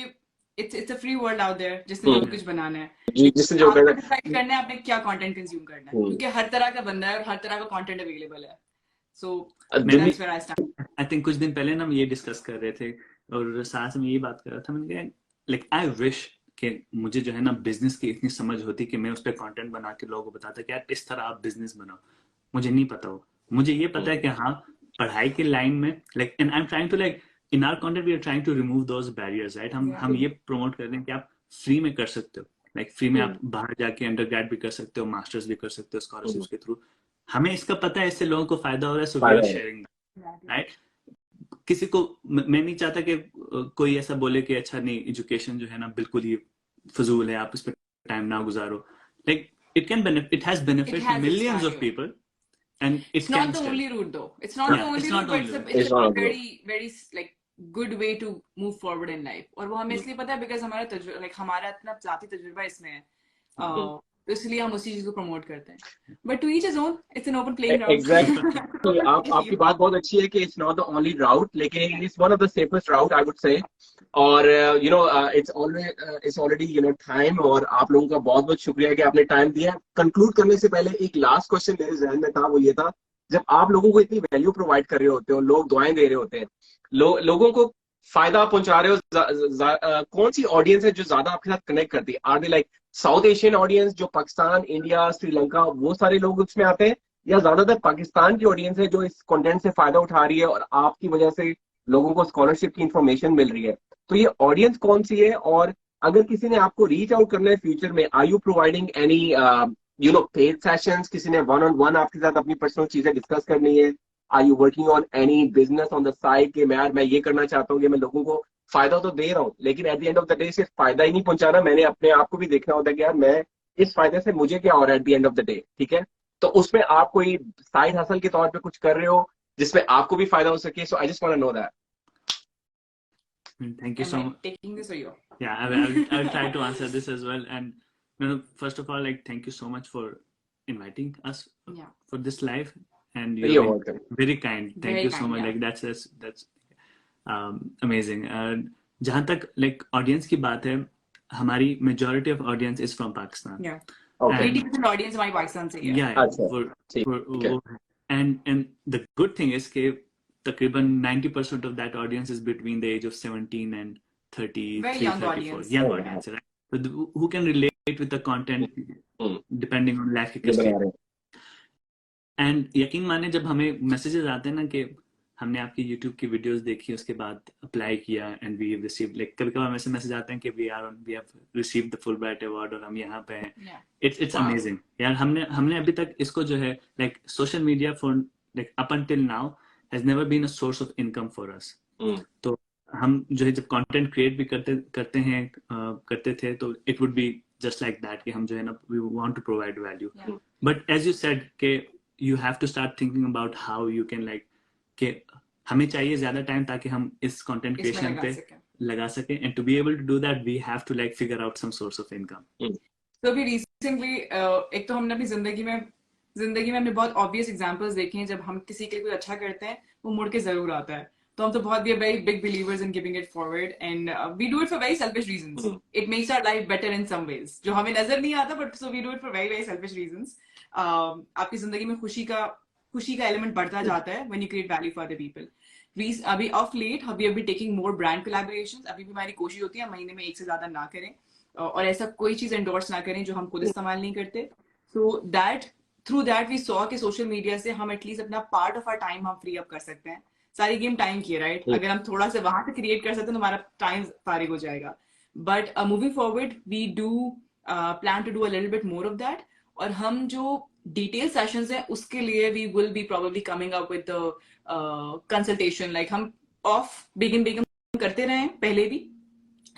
C: it's a free world out there, जिसने जो कुछ बनाना है,
A: जिसने जो
C: decide करना है आपने क्या कंटेंट कंज्यूम करना है, क्योंकि हर तरह का बंदा है और हर तरह का कंटेंट अवेलेबल है। So that's where I stand.
B: I think कुछ दिन पहले ना हम ये डिस्कस कर रहे थे और साथ में ये बात कर रहा था, मैंने कहा लाइक आई विश कि मुझे जो है ना बिजनेस की इतनी समझ होती कि मैं उस पर कंटेंट बना के लोगों को बताता कि यार इस तरह आप बिजनेस बनाओ। मुझे नहीं पता हो, मुझे ये पता है कि हाँ पढ़ाई के लाइन में like and I am trying to like in our content we are trying to remove those barriers, right. हम ये प्रमोट कर रहे हैं कि आप फ्री में कर सकते हो, लाइक फ्री में आप बाहर जाके अंडरग्रेड भी कर सकते हो, मास्टर्स भी कर सकते हो स्कॉलरशिप्स के थ्रू। हमें इसका पता है, इससे लोगों को फायदा हो रहा है, so we are sharing, right. किसी को मैं नहीं चाहता कि कोई ऐसा बोले कि अच्छा नहीं एजुकेशन जो है ना बिल्कुल ही फजूल है, आप इस पर टाइम ना गुजारो। Like it has benefit to millions of people, and
C: it's not the only route though. It's not the only route, but it's a very very like good way to move forward in life. और वो हमें इसलिए पता है because हमारा इतना जाती तजुर्बा इसमें है, तो इसलिए हम उसी चीज को प्रमोट करते हैं। But to each his own, it's an open playing ground.
A: Exactly. आपकी बात बहुत अच्छी है कि it's not the only route, लेकिन it's one of the safest route I would say. और you know it's already you know time, और आप लोगों का बहुत बहुत शुक्रिया कि आपने टाइम दिया। कंक्लूड करने से पहले एक लास्ट क्वेश्चन मेरे जहन में था, वो ये था, जब आप लोगों को इतनी वैल्यू प्रोवाइड कर रहे होते हो, लोग दुआएं दे रहे होते हैं, लोगों को फायदा पहुंचा रहे हो, कौन सी ऑडियंस है जो ज्यादा आपके साथ कनेक्ट करती है? Are they like South Asian audience जो पाकिस्तान, इंडिया, श्रीलंका, वो सारे लोग उसमें आते हैं, या ज्यादातर पाकिस्तान की ऑडियंस है जो इस कंटेंट से फायदा उठा रही है और आपकी वजह से लोगों को स्कॉलरशिप की इंफॉर्मेशन मिल रही है? तो ये ऑडियंस कौन सी है? और अगर किसी ने आपको रीच आउट करना है फ्यूचर में, are you providing any you know paid sessions? किसी ने वन ऑन वन आपके साथ अपनी पर्सनल चीजें डिस्कस करनी है? Are you working on any business on the side कि मैं ये करना चाहता हूँ कि मैं लोगों को फायदा तो दे रहा हूँ, लेकिन at the end of the day सिर्फ फायदा ही नहीं पहुंचाना, मैंने अपने आप को भी देखना होता है कि यार मैं इस फायदे से मुझे क्या हो रहा है at the end of the day, ठीक है? तो उसमें आप कोई साइड हसल के तौर पे कुछ कर रहे हो जिसमें आपको भी फायदा हो सके? So I just want to know that.
B: Thank you so much.
C: Taking this or you?
B: Yeah, I'll try to answer this as well. And you know, first of all, like thank you so much for inviting us for this live, and you're welcome. Very kind. Thank you so much. Like that's amazing. जहाँ तक like audience की बात है, हमारी majority of audience is from Pakistan.
C: Yeah. Okay. 80% audience हमारी पाकिस्तान से है.
B: Yeah. And the good thing is कि तकरीबन 90% of that audience is between the age of 17 and 33,
C: very young
B: 34.
C: Audience.
B: Young audience, right? So who can relate with the content depending on life के किस and यकीन माने जब हमें messages आते हैं ना कि हमने आपकी YouTube की videos देखी, उसके बाद apply किया and we received, like कभी-कभार ऐसे message आते हैं कि we have received the Fulbright award और हम यहाँ पे हैं. It's amazing. यार हमने अभी तक इसको जो है like social media for like up until now has never been a source of income for us. तो हम जो है जब content create भी करते थे तो it would be just like that कि हम जो है ना we want to provide value. But as you said कि you have to start thinking about how you can like कि हमें चाहिए ज्यादा टाइम ताकि हम इस कंटेंट क्रिएशन पे लगा सकें, and to be able to do that we have to like figure out some source of income.
C: तो अभी रिसेंटली एक तो हमने अपनी जिंदगी में हमने बहुत ऑब्वियस एग्जांपल्स देखे हैं, जब हम किसी के लिए कुछ अच्छा करते हैं वो मुड़ के जरूर आता है, तो हम तो बहुत भी very big believers in giving it forward and we do it for very selfish reasons. It makes our life better in some ways जो हमें नजर नहीं आता, but so we do it for very very selfish reasons. आपकी जिंदगी में खुशी का एलिमेंट बढ़ता जाता है when you create value for other people. अभी ऑफ लेट अभी टेकिंग मोर ब्रांड कोलैबोरेशंस. अभी भी हमारी कोशिश होती है महीने में एक से ज्यादा ना करें और ऐसा कोई चीज एंडोर्स ना करें जो हम खुद इस्तेमाल नहीं करते. So that through that we saw कि सोशल मीडिया से हम एटलीस्ट अपना पार्ट ऑफ आवर टाइम हम फ्री अप कर सकते हैं. सारी गेम टाइम की है, राइट? अगर हम थोड़ा सा वहां से क्रिएट कर सकते हैं तो हमारा टाइम फारिग हो जाएगा. But moving forward we do plan to do a little bit more of that. और हम जो डिटेल सेशंस हैं उसके लिए we will be probably coming up with consultation. Like हम ऑफ बिगिन करते रहे हैं पहले भी,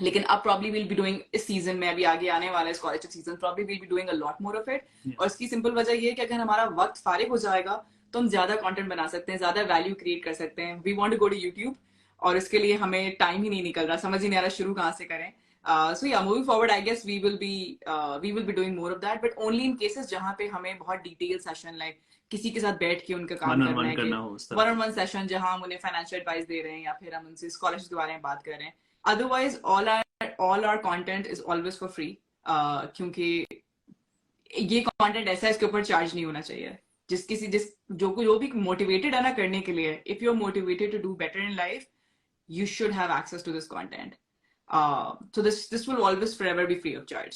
C: लेकिन अब प्रॉब्ली विल बी डूइंग इस सीजन में, अभी आगे आने वाला है scholarship season, probably will be doing a lot more of it. और इसकी सिंपल वजह ये है कि अगर हमारा वक्त फारिग हो जाएगा तो हम ज्यादा कंटेंट बना सकते हैं, ज्यादा वैल्यू क्रिएट कर सकते हैं. We want to go to YouTube और इसके लिए हमें टाइम ही नहीं निकल रहा, समझ ही नहीं आ रहा शुरू कहाँ से करें. सो या moving forward I guess we will be doing more of that, but only in cases जहाँ पे हमें बहुत डिटेल सेशन लाइक किसी के साथ बैठ के उनका काम करना है, वन ऑन वन सेशन जहाँ हम उन्हें फाइनेंशियल एडवाइस दे रहे हैं या फिर हम उनसे स्कॉलरशिप के बारे में बात कर रहे हैं. Otherwise all our content is always for free, क्योंकि ये कंटेंट ऐसा है इसके ऊपर चार्ज नहीं होना चाहिए. जो भी मोटिवेटेड है ना करने के लिए, if you are motivated to do better in life you should have access to this content. So this will always forever be free of charge.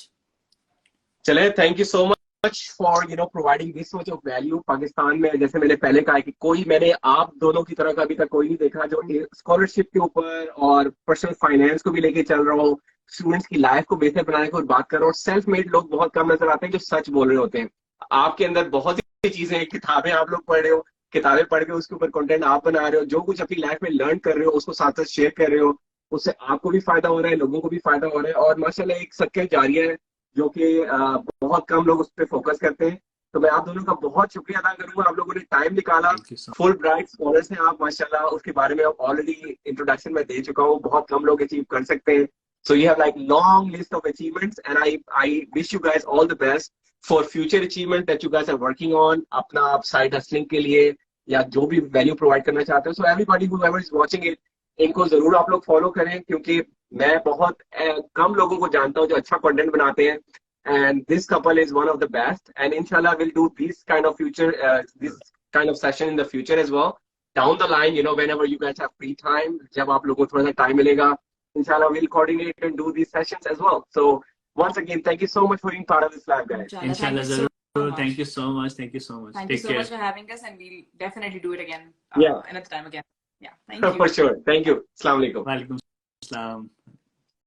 A: चले, thank you so much for providing this much of value. Pakistan में जैसे मैंने पहले कहा कि मैंने आप दोनों की तरह का अभी तक कोई नहीं देखा जो स्कॉलरशिप के ऊपर और पर्सनल फाइनेंस को भी लेके चल रहा हो, स्टूडेंट्स की लाइफ को बेहतर बनाने की बात कर रहा हूँ. सेल्फ मेड लोग बहुत कम नजर आते हैं जो सच बोल रहे होते हैं. आपके अंदर बहुत सी चीजें हैं, किताबें आप लोग पढ़ रहे हो, किताबें पढ़ के उसके ऊपर कंटेंट आप बना रहे हो, जो कुछ अपनी लाइफ में लर्न कर रहे हो उसको साथ साथ शेयर कर रहे हो, उससे आपको भी फायदा हो रहा है, लोगों को भी फायदा हो रहा है. और माशाल्लाह एक सदका जारिया है जो कि बहुत कम लोग उस पर फोकस करते हैं. तो मैं आप दोनों का बहुत शुक्रिया अदा करूंगा, आप लोगों ने टाइम निकाला. फुल ब्राइट स्कॉलर्स हैं आप माशाल्लाह, उसके बारे में आप ऑलरेडी इंट्रोडक्शन में दे चुका हूँ, बहुत कम लोग अचीव कर सकते हैं. So you have like long list of achievements and I wish you guys all the best for future achievements that you guys are working on. अपना आप side hustling के लिए या जो भी value provide करना चाहते हो. So everybody whoever is watching it, इनको जरूर आप लोग follow करें, क्योंकि मैं बहुत कम लोगों को जानता हूँ जो अच्छा content बनाते हैं. And this couple is one of the best. And inshallah we'll do this kind of session in the future as well. Down the line, whenever you guys have free time, जब आप लोगों को थोड़ा सा time मिलेगा, inshallah we'll coordinate and do these sessions as well. So once again, thank you so much for being part of this live, guys.
B: Inshallah, thank you so much. Thank you so much.
C: Thank you so much for having us, and we'll definitely do it again. Another time again. Yeah, thank you.
A: For sure. Thank you. Assalamu alaikum.
B: Walaikum Assalam.